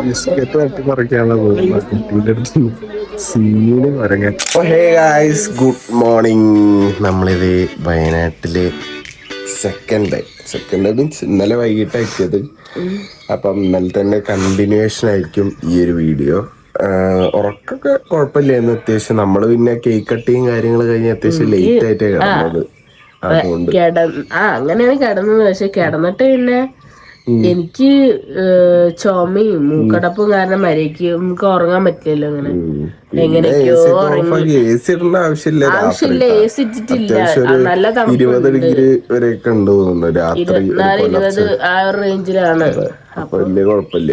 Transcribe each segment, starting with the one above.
Biscuit തട്ടി പറിക്കാനുള്ള പോകുന്ന കുട്ടീൻ്റെ അടുത്ത് സീന് പറഞ്ഞ. Hey guys, good morning. നമ്മളിത് വയനാട്ടില് സെക്കൻഡ് ഡേ മീൻസ് ഇന്നലെ വൈകിട്ട് എത്തിയത്. അപ്പം ഇന്നലെ തന്നെ കണ്ടിന്യൂവേഷൻ ആയിരിക്കും ഈ ഒരു വീഡിയോ. ഉറക്കൊക്കെ കുഴപ്പമില്ലായിരുന്നു അത്യാവശ്യം. നമ്മള് പിന്നെ കേക്ക് കട്ടിങ് കാര്യങ്ങൾ കഴിഞ്ഞ് അത്യാവശ്യം ലേറ്റ് ആയിട്ടേ കിടന്നത്. അതുകൊണ്ട് അങ്ങനെയാണ് കിടന്നത്. പക്ഷെ കിടന്നിട്ട് പിന്നെ എനിക്ക് ചുമയും മൂക്കടപ്പും കാരണം മര്യാദക്ക് നമുക്ക് ഉറങ്ങാൻ പറ്റില്ലല്ലോ. അങ്ങനെ എങ്ങനെയൊക്കെയോ ആവശ്യമില്ല. AC ഇട്ടിട്ടില്ല. നല്ല തണുപ്പുണ്ട്. 20 ഡിഗ്രി വരെയൊക്കെ ഉണ്ട് തോന്നുന്നു രാത്രി. 24-20 ആ ഒരു റേഞ്ചിലാണ്. അപ്പൊ വലിയ കുഴപ്പമില്ല.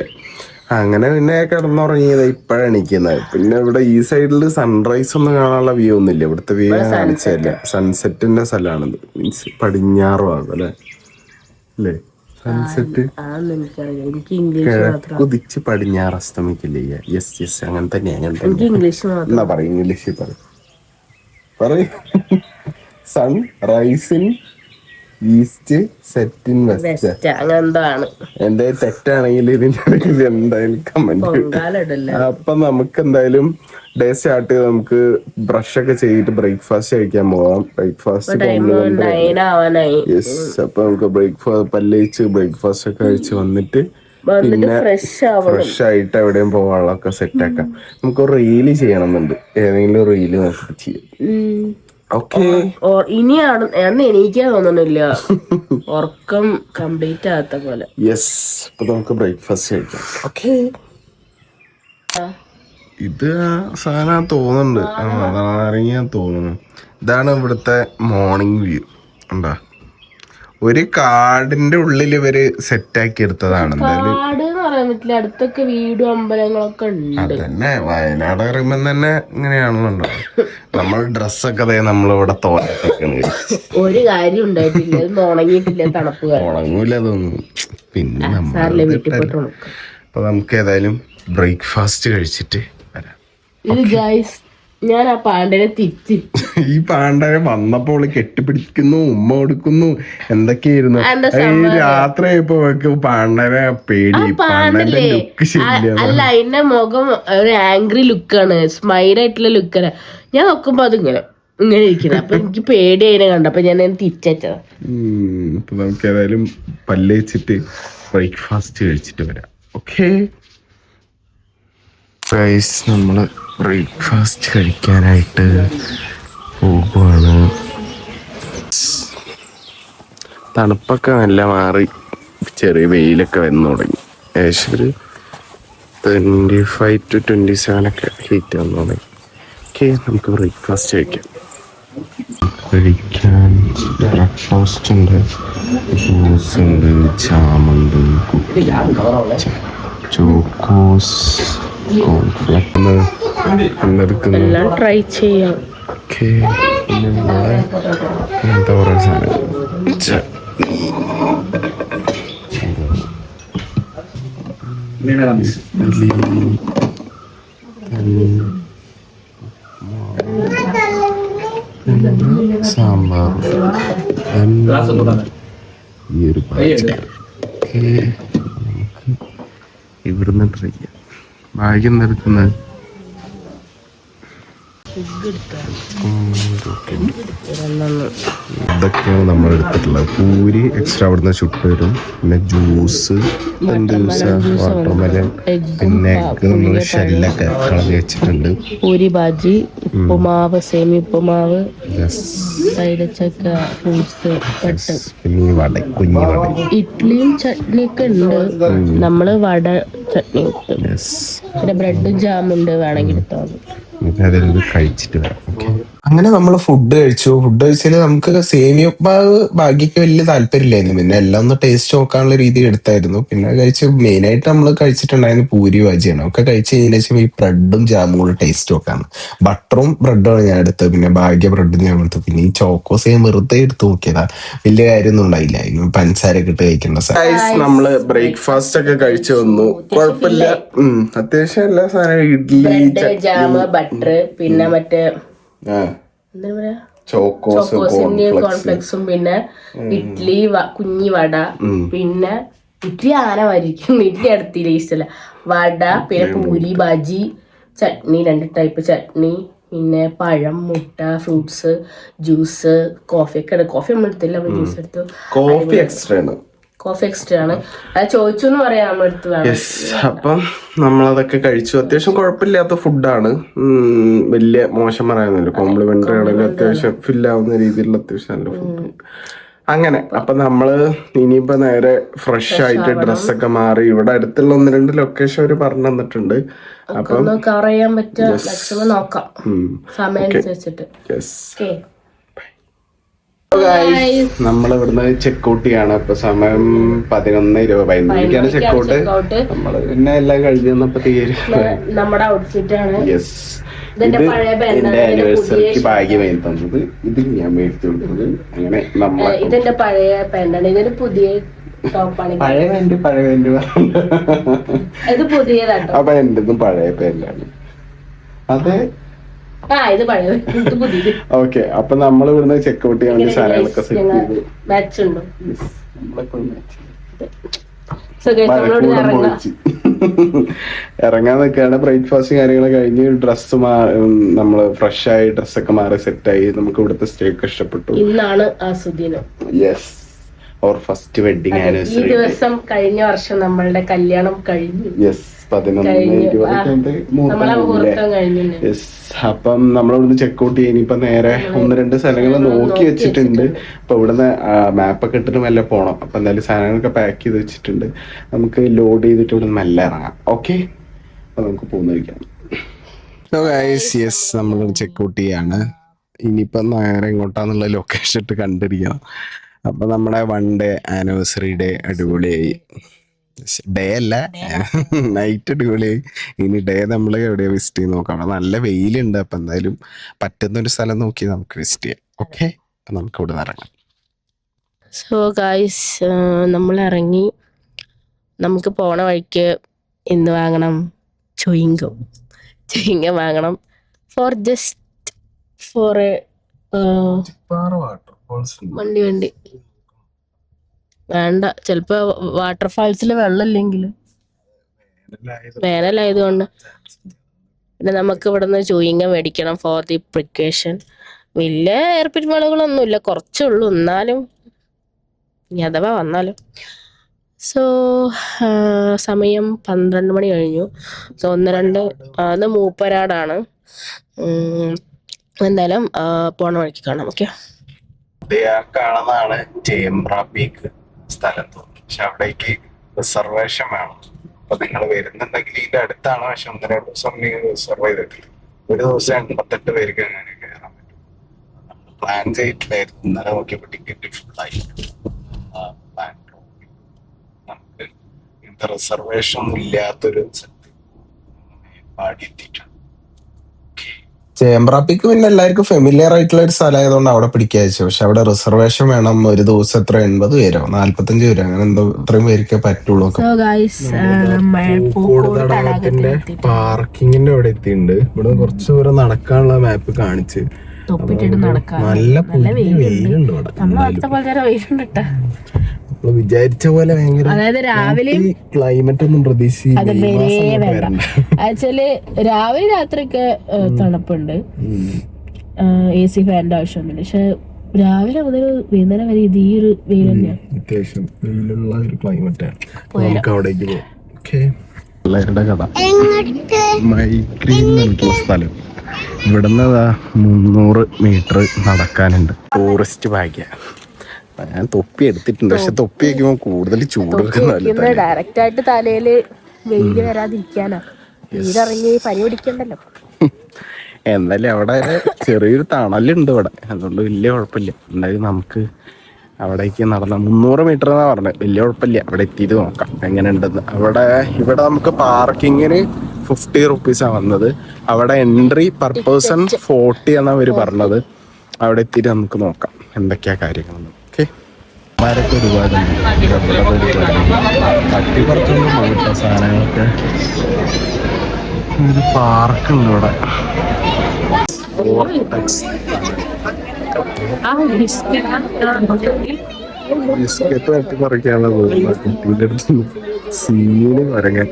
അങ്ങനെ പിന്നെ കിടന്നുറങ്ങിയത് ഇപ്പഴാണ് എണീക്കുന്നത്. പിന്നെ ഇവിടെ ഈ സൈഡില് സൺറൈസ് ഒന്നും കാണാനുള്ള വ്യൂ ഒന്നുമില്ല. ഇവിടുത്തെ വ്യൂ കാണിച്ചല്ല. സൺസെറ്റിന്റെ സ്ഥലമാണത്. മീൻസ് പടിഞ്ഞാറ് ഭാഗം അല്ലേ സൺസെറ്റ്. കുതിച്ച് പടിഞ്ഞാറ് അസ്തമിക്കില്ലേ? യെസ് അങ്ങനെ തന്നെയാണ്. എന്നാ പറയും ഇംഗ്ലീഷിൽ പറയും. Sun rises in east sets in west. എന്തായാലും തെറ്റാണെങ്കിൽ ഇതിന്റെ എന്തായാലും കമന്റ്. അപ്പൊ നമുക്ക് എന്തായാലും ഡേ സ്റ്റാർട്ട് ചെയ്ത് നമുക്ക് ബ്രഷ് ഒക്കെ ചെയ്തിട്ട് ബ്രേക്ക്ഫാസ്റ്റ് കഴിക്കാൻ പോവാം. ബ്രേക്ക്ഫാസ്റ്റ് അപ്പൊ നമുക്ക് പല്ലിച്ച് ബ്രേക്ക്ഫാസ്റ്റ് ഒക്കെ കഴിച്ച് വന്നിട്ട് പിന്നെ ഫ്രഷ് ആയിട്ട് എവിടെയും പോകാനുള്ളതൊക്കെ സെറ്റ് ആക്കാം. നമുക്ക് റീല് ചെയ്യണമെന്നുണ്ട്. ഏതെങ്കിലും റീല് നോക്കിട്ട് ചെയ്യാം. ഇനിയാണ് എണീക്കാൻ തോന്നുന്നില്ല. ഉറക്കം കംപ്ലീറ്റ് ആകാത്ത പോലെ. യെസ്, അപ്പൊ നമുക്ക് ബ്രേക്ക്ഫാസ്റ്റ് കഴിക്കാം. ഓക്കെ, ഇത് സാധനം തോന്നുന്നുണ്ട്. ഇറങ്ങിയാൻ തോന്നുന്നു. ഇതാണ് ഇവിടുത്തെ മോർണിംഗ് വ്യൂ. എന്താ ഒരു കാടിന്റെ ഉള്ളിൽ ഇവര് സെറ്റാക്കി എടുത്തതാണ്. അടുത്തൊക്കെ വീടും അമ്പലങ്ങളൊക്കെ ഉണ്ട്. അതന്നെ വയനാട് പറയുമ്പോ തന്നെ ഇങ്ങനെയാണല്ലോ. നമ്മൾ ഡ്രസ്സൊക്കെ നമ്മളിവിടെ തോന്നിട്ടൊക്കെയാണ്. ഒരു കാര്യം ഉണ്ടായിട്ടില്ല. ഉണങ്ങിയിട്ടില്ല. തണുപ്പ് ഉണങ്ങൂല തോന്നുന്നു. പിന്നെ അപ്പൊ നമുക്ക് ഏതായാലും ബ്രേക്ക്ഫാസ്റ്റ് കഴിച്ചിട്ട് വരാം. ഞാൻ ആ പാണ്ഡനെ തിരിച്ച് ഈ പാണ്ഡനെ വന്നപ്പോൾ കെട്ടിപ്പിടിക്കുന്നു, ഉമ്മ കൊടുക്കുന്നു, എന്തൊക്കെയായിരുന്നു. രാത്രിയായപ്പോ പാണ്ഡനെ പേടി. പാണ്ഡന്റെ ലുക്ക് ശരിയില്ല. അല്ല, അതിന്റെ മുഖം ഒരു ആംഗ്രി ലുക്കാണ്, സ്മൈലായിട്ടുള്ള ലുക്കാണ്. ഞാൻ നോക്കുമ്പോ അതിങ്ങനെ ഇരിക്കുന്നത്. അപ്പൊ എനിക്ക് പേടി അതിനെ കണ്ടപ്പോ ഞാൻ തിരിച്ചതാ. അപ്പൊ നമുക്ക് ഏതായാലും പല്ലേച്ചിട്ട് ബ്രേക്ക്ഫാസ്റ്റ് കഴിച്ചിട്ട് വരാം. ഓക്കെ ഗൈസ്, നമ്മള് ബ്രേക്ക്ഫാസ്റ്റ് കഴിക്കാനായിട്ട് പോകുവാണ്. തണുപ്പൊക്കെ നല്ല മാറി ചെറിയ വെയിലൊക്കെ വന്നു തുടങ്ങി. ഏകദേശം ഒരു 25 to 27 ഹീറ്റ് വന്നു തുടങ്ങി. ഓക്കെ, നമുക്ക് ബ്രേക്ക്ഫാസ്റ്റ് കഴിക്കാം. ബ്രേക്ക്ഫാസ്റ്റ് ഉണ്ട്, ജ്യൂസ് ഉണ്ട്, ജാമുണ്ട്, ചോക്കോസ്, എല്ലാം ട്രൈ ചെയ്യാം. എന്താ പറയുക സാധനം സാമ്പാർ, ഈ ഒരു ഇവിടുന്ന് ട്രൈ ചെയ്യാം. ഭാഗ്യം നടക്കുന്നത് ഇതൊക്കെയാണ് നമ്മൾ എടുത്തിട്ടുള്ളത്. പൂരി എക്സ്ട്രാ അവിടുന്ന് ചുട്ട് വരും. പിന്നെ ജ്യൂസ്, വാട്ടർമെലൻ, പിന്നെ എഗ്ഗ് നമ്മൾ ഷെല്ലൊക്കെ കളഞ്ഞ് വെച്ചിട്ടുണ്ട്. പൂരി ഭാജി, ഉപ്പുമാവ്, സേമി ഉപ്പുമാവ്, തൈരച്ചക്ക, ഫ്രൂട്ട്സ്, പട്ട്, പിന്നെ വട, കുഞ്ഞി വട, ഇഡ്ഡലിയും ചട്നിയൊക്കെ ഉണ്ട്. നമ്മള് വട ചട്നി ഇട്ടു. പിന്നെ ബ്രെഡും ജാമുണ്ട്, വേണമെങ്കിൽ എടുത്താൽ അതെല്ലാം കഴിച്ചിട്ട് വരാം. അങ്ങനെ നമ്മൾ ഫുഡ് കഴിച്ചാൽ നമുക്ക് സേമിയ ഉപ്മാവ് ഭാഗ്യക്ക് വലിയ താല്പര്യമില്ലായിരുന്നു. പിന്നെ എല്ലാം ഒന്ന് ടേസ്റ്റ് നോക്കാനുള്ള രീതിയിൽ എടുത്തായിരുന്നു. പിന്നെ കഴിച്ച് മെയിനായിട്ട് നമ്മൾ കഴിച്ചിട്ടുണ്ടായിരുന്നു പൂരി ഭാജിയാണ്. ഒക്കെ കഴിച്ച് കഴിഞ്ഞതിന് ശേഷം ഈ ബ്രെഡും ജാമും കൂടെ ടേസ്റ്റ് നോക്കാണ്. ബട്ടറും ബ്രെഡുമാണ് ഞാൻ എടുത്തത്. പിന്നെ ഭാഗ്യ ബ്രെഡും ഞാൻ എടുത്തു. പിന്നെ ഈ ചോക്കോസ് ഞാൻ വെറുതെ എടുത്ത് നോക്കിയതാ. വലിയ കാര്യമൊന്നും ഉണ്ടായില്ല. പഞ്ചസാരൊക്കെ ഇട്ട് കഴിക്കേണ്ട സാധനം. നമ്മള് ബ്രേക്ക്ഫാസ്റ്റ് ഒക്കെ കഴിച്ചു വന്നു. കുഴപ്പമില്ല, അത്യാവശ്യം എല്ലാ സാധനവും ഇഡ്ഡലി, ജാമ്, ബട്ടർ, പിന്നെ മറ്റേ എന്താ പറയാ ചോക്കോസിന്റെ കോൺഫ്ലെക്സും, പിന്നെ ഇഡ്ഡലി, കുഞ്ഞി വട, പിന്നെ ഇഡ്ഡലി ആന വരിക്കും. ഇഡ്ഡലി അടുത്തില്ല, ഇഷ്ടമല്ല. വട, പിന്നെ പൂരി, ബജി, ചട്നി, 2 ടൈപ്പ് ചട്നി, പിന്നെ പഴം, മുട്ട, ഫ്രൂട്ട്സ്, ജ്യൂസ്, കോഫി ഒക്കെ എടുത്തു. കോഫി നമ്മൾ എടുത്തില്ല, നമ്മൾ ജ്യൂസ് എടുത്തു. കോഫി എക്സ്ട്രാ ആണ്. കോഫി എക്സ്ട്രാ ആണ്. അത് ചോദിച്ചു എന്ന് പറയാം, നമ്മളെടുത്ത് വേണം. അപ്പം നമ്മളതൊക്കെ കഴിച്ചു. അത്യാവശ്യം കുഴപ്പമില്ലാത്ത ഫുഡാണ്, വലിയ മോശം പറയാനൊന്നുമില്ല. കോംപ്ലിമെന്ററി ആണെങ്കിൽ അത്യാവശ്യം ഫില്ലാവുന്ന രീതിയിലുള്ള അത്യാവശ്യം നല്ല ഫുഡ്. അങ്ങനെ അപ്പൊ നമ്മള് ഇനിയിപ്പോ നേരെ ഫ്രഷ് ആയിട്ട് ഡ്രസ്സൊക്കെ മാറി ഇവിടെ അടുത്തുള്ള 1-2 ലൊക്കേഷൻ അവര് പറഞ്ഞു തന്നിട്ടുണ്ട്. അപ്പം കവർ ചെയ്യാൻ പറ്റുക മാക്സിമം നോക്കാം, സമയം അനുസരിച്ചിട്ട്. നമ്മൾ ഇവിടുന്ന് ചെക്കൗട്ട് ചെയ്യാണ്. ഇപ്പൊ സമയം 11:20 ചെക്കൗട്ട്. നമ്മള് പിന്നെ എല്ലാം കഴിഞ്ഞ് വന്നപ്പോ നമ്മുടെ ഔട്ട്ഫിറ്റ് ആണ്. യെസ്, ഇത് എന്റെ ആനിവേഴ്സറിക്ക് ഭാഗ്യം വാങ്ങി തന്നത്, ഇത് ഞാൻ മേടിച്ചു കൊടുത്തത്. അങ്ങനെ ഇതെന്റെ പഴയ പാന്റാണ്, ഇതൊരു പുതിയ ടോപ്പാണ്. പഴയ പാന്റ് ഇത് പുതിയതാട്ടോ. അപ്പൊ എന്റെതും പഴയ പാന്റാണ്. അതെ, ഇത് പഴയത്, ഇത് പുതിയത്. ഓക്കെ, അപ്പൊ നമ്മൾ ഇവിടുന്ന് ചെക്കൗട്ട് ചെയ്യാൻ വേണ്ടി സാധനങ്ങളൊക്കെ സെറ്റ് ചെയ്തു. മാച്ച് ഉണ്ടോ? ഇറങ്ങാൻ നിൽക്കുകയാണ്. ബ്രേക്ക്ഫാസ്റ്റ് കാര്യങ്ങളൊക്കെ കഴിഞ്ഞ് ഡ്രസ്സ് നമ്മള് ഫ്രഷ് ആയി ഡ്രസ്സൊക്കെ മാറി സെറ്റായി. നമുക്ക് ഇവിടുത്തെ സ്റ്റേ ഒക്കെ ഇഷ്ടപ്പെട്ടു. ഇന്നാണ് ആ സുദിനം. യെസ്, അവർ ഫസ്റ്റ് വെഡിങ് ആനിവേഴ്സറി. ഈ ദിവസം കഴിഞ്ഞ വർഷം നമ്മളുടെ കല്യാണം കഴിഞ്ഞു. Yes, 11-20 yes. അപ്പം നമ്മളിവിടുന്ന് ചെക്കൗട്ട് ചെയ്യാൻ ഇപ്പൊ നേരെ 1-2 സ്ഥലങ്ങൾ നോക്കി വെച്ചിട്ടുണ്ട്. അപ്പൊ ഇവിടുന്ന് മാപ്പൊക്കെ ഇട്ടിട്ട് മെല്ലെ പോണം. അപ്പൊ എന്തായാലും സാധനങ്ങളൊക്കെ പാക്ക് ചെയ്ത് വെച്ചിട്ടുണ്ട്. നമുക്ക് ലോഡ് ചെയ്തിട്ട് ഇവിടുന്ന് മെല്ലെ ഇറങ്ങാം. ഓക്കെ, അപ്പൊ നമുക്ക് പോകുന്നതായിരിക്കാം. യെസ്, നമ്മൾ ചെക്കൗട്ട് ചെയ്യാണ്. ഇനിയിപ്പൊ നേരെ എങ്ങോട്ടാന്നുള്ള ലൊക്കേഷൻ ഇട്ട് കണ്ടിരിക്കണം. അപ്പൊ നമ്മുടെ 1 ഡേ ആനിവേഴ്സറി ഡേ അടിപൊളിയായി. ഡേ അല്ല, നൈറ്റ് അടിപൊളിയായി. ഇനി ഡേ നമ്മൾ എവിടെയാ വിസിറ്റ് ചെയ്ത് നോക്കാം. നല്ല വെയിലുണ്ട്. അപ്പൊ എന്തായാലും പറ്റുന്നൊരു സ്ഥലം നോക്കി നമുക്ക് വിസിറ്റ് ചെയ്യാം. ഓക്കെ, നമുക്ക് ഇവിടെ നിന്ന് ഇറങ്ങാം. സോ ഗായ്സ്, നമ്മൾ ഇറങ്ങി. നമുക്ക് പോണ വഴിക്ക് എന്ത് വാങ്ങണം? ചുയിങ്കം വാങ്ങണം. ഫോർ വണ്ടി വേണ്ട. ചിലപ്പോ വാട്ടർഫാൾസിൽ വെള്ളമില്ലെങ്കിലും വേനലായതുകൊണ്ട്. പിന്നെ നമുക്ക് ഇവിടെ നിന്ന് ചൂയിങ്കം മേടിക്കണം ഫോർ ദി പ്രിക്കോഷൻ. വലിയ എയർപിറ്റ് വളകളൊന്നുമില്ല, കുറച്ചുള്ളൂ. എന്നാലും ഇനി അഥവാ വന്നാലും. സോ സമയം 12 മണി കഴിഞ്ഞു. സോ 1-2 അത് മൂപ്പരാടാണ്. എന്തായാലും പോണ വഴിക്ക് കാണാം. ഓക്കെ, കാണുന്നതാണ് ചേമ്പ്ര പീക്ക് സ്ഥലം. പക്ഷെ അവിടേക്ക് റിസർവേഷൻ വേണം. അപ്പൊ നിങ്ങൾ വരുന്നുണ്ടെങ്കിൽ ഇതിന്റെ അടുത്താണ്. പക്ഷെ 1-2 ദിവസം നിങ്ങൾ റിസർവ് ചെയ്തിട്ടില്ല. ഒരു ദിവസം 88 പേർക്ക് അങ്ങനെ കയറാൻ പറ്റും. പ്ലാൻ ചെയ്തിട്ടില്ലായിരുന്നു. ഇന്നലെ നോക്കിയപ്പോ ടിക്കറ്റ് ഫുള്ളായി. നമുക്ക് ഇങ്ങനത്തെ റിസർവേഷൻ ഒന്നും ഇല്ലാത്തൊരു സ്ഥലത്ത് പാടി എത്തിയിട്ടാണ്. ചേമ്പ്രാപ്പിക്ക് പിന്നെ എല്ലാവർക്കും ഫെമിലിയർ ആയിട്ടുള്ള ഒരു സ്ഥലമായതുകൊണ്ട് അവിടെ പിടിക്കാച്ചു. പക്ഷെ അവിടെ റിസർവേഷൻ വേണം. ഒരു ദിവസം എത്ര 80 പേരോ 45 പേരോ അങ്ങനെ എന്തോ ഇത്രയും പേർക്കേ പറ്റുള്ളൂ. തടാകത്തിന്റെ പാർക്കിങ്ങിന്റെ അവിടെ എത്തിയിട്ടുണ്ട്. ഇവിടെ കുറച്ച് ദൂരം നടക്കാനുള്ള മാപ്പ് കാണിച്ച്. നല്ല വെയിലുണ്ട് ഇവിടെ. വിചാരിച്ച പോലെ അതായത് രാവിലെ ക്ലൈമറ്റ് ഒന്നും പ്രതീക്ഷിച്ചില്ല. രാവിലെ രാത്രിയൊക്കെ തണുപ്പുണ്ട്, AC ഫാനിന്റെ ആവശ്യമൊന്നുമില്ല. പക്ഷെ രാവിലെ മുതൽ വൈകുന്നേരം വരെ ഇത് ഈ ഒരു വെയിൽ തന്നെയാണ്. അത്യാവശ്യം വെയിലുള്ള ഒരു ക്ലൈമറ്റാണ്. നമുക്ക് അവിടേക്ക് പോകാം. മൈഗ്രീൻ എന്നുള്ള സ്ഥലം. ഇവിടുന്ന് 300 മീറ്റർ നടക്കാനുണ്ട്. ടൂറിസ്റ്റ് ഭാഗ്യ. ഞാൻ തൊപ്പി എടുത്തിട്ടുണ്ട്. പക്ഷെ തൊപ്പി വയ്ക്കുമ്പോ കൂടുതൽ ചൂട് ഡയറക്റ്റ് ആയിട്ട് തലയില് വെയില് വരാതിരിക്കാനാ. വെയിലിറങ്ങി പനി പിടിക്കണ്ടല്ലോ. എന്തായാലും അവിടെ ചെറിയൊരു തണലുണ്ട് ഇവിടെ, അതുകൊണ്ട് വലിയ കുഴപ്പമില്ല. എന്തായാലും നമുക്ക് അവിടേക്ക് നടന്ന 300 മീറ്റർ എന്നാ പറഞ്ഞത്. വലിയ കുഴപ്പമില്ല. അവിടെ എത്തിയിട്ട് നോക്കാം എങ്ങനെ ഉണ്ടെന്ന്. ഇവിടെ നമുക്ക് പാർക്കിങ്ങിന് 50 റുപ്പീസാണ് വന്നത്. അവിടെ എൻട്രി പെർ പേഴ്സൺ 40 എന്നാണ് അവര് പറഞ്ഞത്. അവിടെ എത്തിയിട്ട് നമുക്ക് നോക്കാം എന്തൊക്കെയാ കാര്യങ്ങളെന്ന്. ഓക്കെ, മരൊക്കെ ഒരുപാടുണ്ട്. തട്ടിപ്പറത്തൊന്നും പോയിട്ട സാധനങ്ങളൊക്കെ. ഒരു പാർക്കുണ്ട് ഇവിടെ. ബിസ്ക്കറ്റ് തട്ടി പറിക്കാനുള്ള പോകുന്ന കുട്ടീൻ്റെ അടുത്ത് സീന് കുരങ്ങൻ.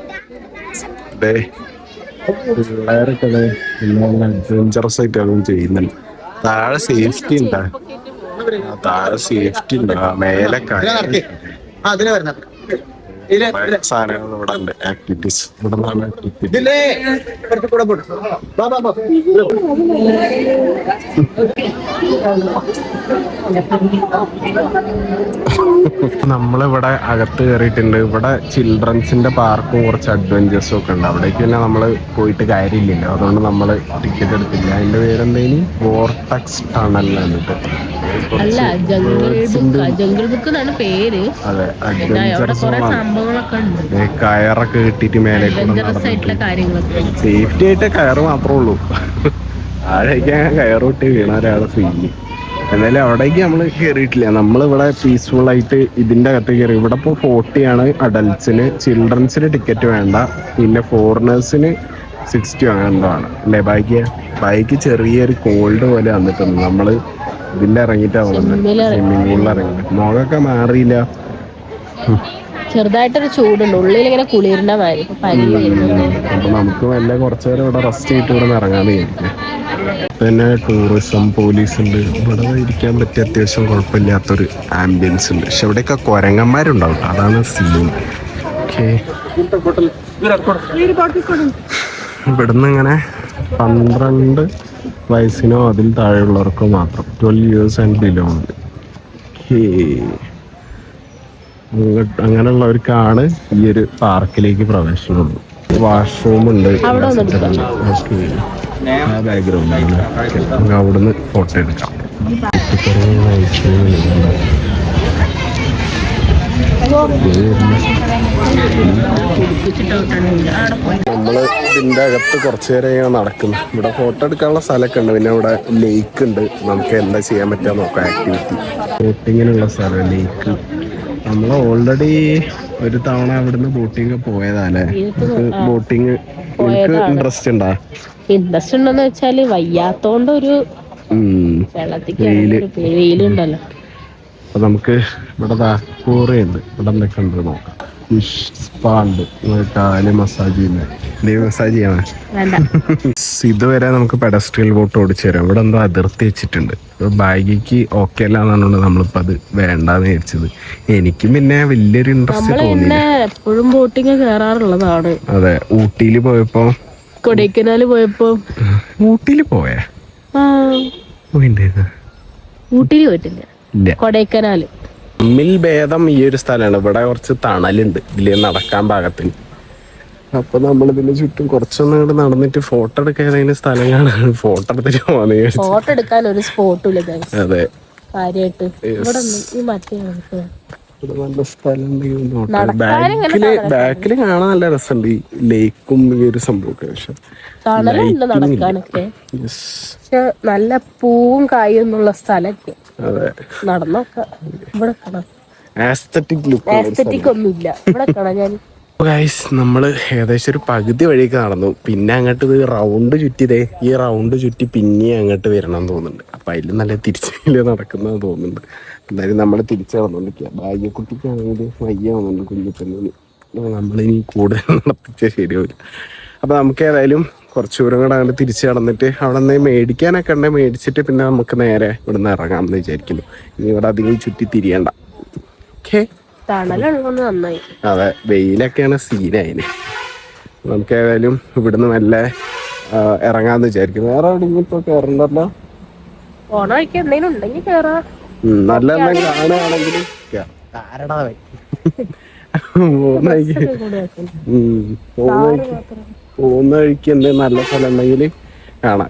പിള്ളേരൊക്കെ അഡ്വഞ്ചറസ് ആയിട്ടാണ് ചെയ്യുന്നുണ്ട്. താഴെ സേഫ്റ്റി ഉണ്ടാ, താഴെ സേഫ്റ്റി ഉണ്ടാ, മേലെ സാധനങ്ങൾ ഇവിടെ ഉണ്ട്. ആക്ടിവിറ്റീസ് ഇവിടെ നിന്നാണ് നമ്മളിവിടെ അകത്ത് കയറിയിട്ടുണ്ട്. ഇവിടെ ചിൽഡ്രൻസിന്റെ പാർക്കും കുറച്ച് അഡ്വഞ്ചേഴ്സും ഒക്കെ ഉണ്ട്. അവിടേക്ക് പിന്നെ നമ്മള് പോയിട്ട് കാര്യമില്ലല്ലോ, അതുകൊണ്ട് നമ്മള് ടിക്കറ്റ് എടുത്തില്ല. അതിന്റെ പേരെന്തേനി, വോർട്ടക്സ് ടണൽ എന്നിട്ട്. അല്ല, ജംഗിൾ ബുക്ക് എന്നാണ് പേര്. അതെ, സംഭവങ്ങളൊക്കെ ഉണ്ട്, കയറൊക്കെ കിട്ടിയിട്ട് മേലെ സേഫ്റ്റി ആയിട്ട് കയറ് മാത്രമേ ഉള്ളൂ. താഴേക്ക് കയറോട്ട് വീണ ഒരാളെ ഫീല്. എന്നാലും അവിടേക്ക് നമ്മൾ കയറിയിട്ടില്ല. നമ്മളിവിടെ പീസ്ഫുൾ ആയിട്ട് ഇതിൻ്റെ അകത്ത് കയറി. ഇവിടെ ഇപ്പോൾ 40 ആണ് അഡൽട്സിന്, ചിൽഡ്രൻസിന് ടിക്കറ്റ് വേണ്ട, പിന്നെ ഫോറിനേഴ്സിന് 60 അങ്ങനെ എന്തോ ആണ് അല്ലേ. ബൈക്ക് ചെറിയൊരു കോൾഡ് പോലെ വന്നിട്ടുണ്ട്. നമ്മൾ ഇതിൽ ഇറങ്ങിയിട്ടാണ് പോകുന്നത്, സ്വിമ്മിംഗ് പൂളിൽ ഇറങ്ങിയിട്ട്. മുഖമൊക്കെ മാറിയില്ല, ചെറുതായിട്ടൊരു ചൂടുണ്ട്, ഉള്ളിൽ ഇങ്ങനെ കുളിരിന്റെ മാതിരി. അപ്പൊ നമുക്ക് വല്ല കുറച്ചു നേരം ഇവിടെ റെസ്റ്റ് ചെയ്തിട്ട് ഇവിടെ നിന്ന് ഇറങ്ങാൻ കഴിയില്ലേ. പിന്നെ ടൂറിസം പോലീസ് ഉണ്ട്. ഇവിടെ ഇരിക്കാൻ പറ്റിയ അത്യാവശ്യം കുഴപ്പമില്ലാത്തൊരു ആംബിയൻസ് ഉണ്ട്. പക്ഷെ ഇവിടെയൊക്കെ കുരങ്ങന്മാരുണ്ടാവും, അതാണ് സീൻ. ഓക്കെ, ഇവിടുന്ന് ഇങ്ങനെ 12 വയസ്സിനോ അതിൽ താഴെയുള്ളവർക്കോ മാത്രം, 12 years ആൻഡ് ബിലോ ഉണ്ട്. അങ്ങനെയുള്ളവർക്കാണ് ഈ ഒരു പാർക്കിലേക്ക് പ്രവേശനമുള്ളൂ. വാഷ്റൂം ഉണ്ട്. ആ ബാക്ക്ഗ്രൗണ്ട് അവിടുന്ന് ഫോട്ടോ എടുക്കാം. നമ്മള് ഇതിന്റെ അകത്ത് കുറച്ചു നേരം ഇങ്ങനെ നടക്കുന്നു. ഇവിടെ ഫോട്ടോ എടുക്കാനുള്ള സ്ഥലമൊക്കെ ഉണ്ട്. പിന്നെ ഇവിടെ ലേക്ക് ഉണ്ട്, നമുക്ക് എന്താ ചെയ്യാൻ പറ്റുക നോക്കാം. ആക്ടിവിറ്റി ബോട്ടിങ്ങിനുള്ള സ്ഥലം, ലേക്ക്. നമ്മൾ ഓൾറെഡി ഒരു തവണ അവിടുന്ന് ബോട്ടിങ് പോയതാല്ലേ. ബോട്ടിങ് ഇൻട്രസ്റ്റ് ഉണ്ടാ? ഇൻട്രസ്റ്റ് ഉണ്ടോന്ന് വെച്ചാല് വയ്യാത്തോണ്ട് ഒരു വെയിലുണ്ടല്ലോ. അപ്പൊ നമുക്ക് ഇവിടെ കൂറയുണ്ട്, ഇവിടെ എന്തൊക്കെ ഉണ്ട് നോക്കാം. ഫിഷ് സ്പാ ഉണ്ട്, കാല് മസാജ് ചെയ്യുന്നത്. മസാജ് ചെയ്യണേ? ഇതുവരെ നമുക്ക് പെഡസ്ട്രിയൽ ബോട്ട് ഓടിച്ചു തരാം. ഇവിടെ എന്തോ അതിർത്തി വെച്ചിട്ടുണ്ട്. ബാഗിക്ക് ഓക്കെ അല്ല എന്നാണ് നമ്മളിപ്പോ അത് വേണ്ടാന്ന് വിചാരിച്ചത്. എനിക്കും പിന്നെ വലിയൊരു ഇൻട്രസ്റ്റ് തോന്നിയില്ല. എപ്പോഴും ബോട്ടിങ് കയറാറുള്ളതാണ്. അതെ, ഊട്ടിയില് പോയപ്പോ, കൊടൈക്കനാല് പോയപ്പോ. ഊട്ടിയില് പോയേ? ഊട്ടിയില് പോയിട്ടില്ല, കൊടൈക്കനാല്. തമ്മിൽ ഭേദം ഈ ഒരു സ്ഥലമാണ്. ഇവിടെ കുറച്ച് തണലുണ്ട് ഇതില് നടക്കാൻ പാകത്തിന്. അപ്പൊ നമ്മൾ ഇതിന്റെ ചുറ്റും കുറച്ചൊന്നും കൂടെ നടന്നിട്ട് ഫോട്ടോ എടുക്കാൻ സ്ഥലം കാണാൻ ഫോട്ടോ എടുത്തിട്ട് പോകുന്നത്. ഫോട്ടോ എടുക്കാൻ ഒരു സ്പോട്ടും ഇല്ല. അതെ, കാര്യമായിട്ട് നല്ല സ്ഥലം. ബാക്കില് കാണാൻ നല്ല രസമുണ്ട്, ഈ ലേക്കും ഈ ഒരു സംഭവമൊക്കെ. പക്ഷെ നടക്കാനൊക്കെ നല്ല പൂവും കായും എന്നുള്ള സ്ഥലമൊക്കെ. അതെ, നടന്നൊക്കെ ഇവിടെ കാണാം. ആസ്തറ്റിക് ഒന്നുമില്ല ഇവിടെ കാണാൻ. ഞാൻ നമ്മള് ഏകദേശം ഒരു പകുതി വഴിയൊക്കെ നടന്നു. പിന്നെ അങ്ങോട്ട് ഇത് റൗണ്ട് ചുറ്റിയതേ, ഈ റൗണ്ട് ചുറ്റി പിന്നെ അങ്ങോട്ട് വരണം തോന്നുന്നുണ്ട്. അപ്പൊ അതിൽ നല്ല തിരിച്ചില് നടക്കുന്ന തോന്നുന്നുണ്ട്. എന്തായാലും നമ്മൾ തിരിച്ചു നടന്നോണ്ടിരിക്കുക. ഭാഗ്യക്കുട്ടിക്കാണെങ്കിൽ വയ്യ വന്നുണ്ട്, കുഞ്ഞിപ്പെണ്ണിന്. നമ്മളിനി കൂടുതൽ നടത്തിച്ചാൽ ശരിയാവില്ല. അപ്പൊ നമുക്ക് ഏതായാലും കുറച്ച് ദൂരം കൂടെ അങ്ങോട്ട് തിരിച്ച് നടന്നിട്ട് അവിടെ നിന്ന് മേടിക്കാനൊക്കെ ഉണ്ടെങ്കിൽ മേടിച്ചിട്ട് പിന്നെ നമുക്ക് നേരെ ഇവിടെ നിന്ന് ഇറങ്ങാമെന്ന് വിചാരിക്കുന്നു. ഇനി ഇവിടെ അധികം ചുറ്റി തിരിയണ്ട. ഓക്കെ, നന്നായി. അതെ, വെയിലൊക്കെയാണ് സീനായിന്. നമുക്ക് ഏതായാലും ഇവിടുന്ന് നല്ല ഇറങ്ങാന്ന് വിചാരിക്കുന്നു. വേറെ എവിടെയെങ്കിലും ഇപ്പൊ കയറണ്ടല്ലോ, നല്ല കാണുകയാണെങ്കിൽ പോകുന്ന വഴിക്ക് എന്തെങ്കിലും നല്ല സ്ഥലം ഉണ്ടെങ്കിൽ കാണാം.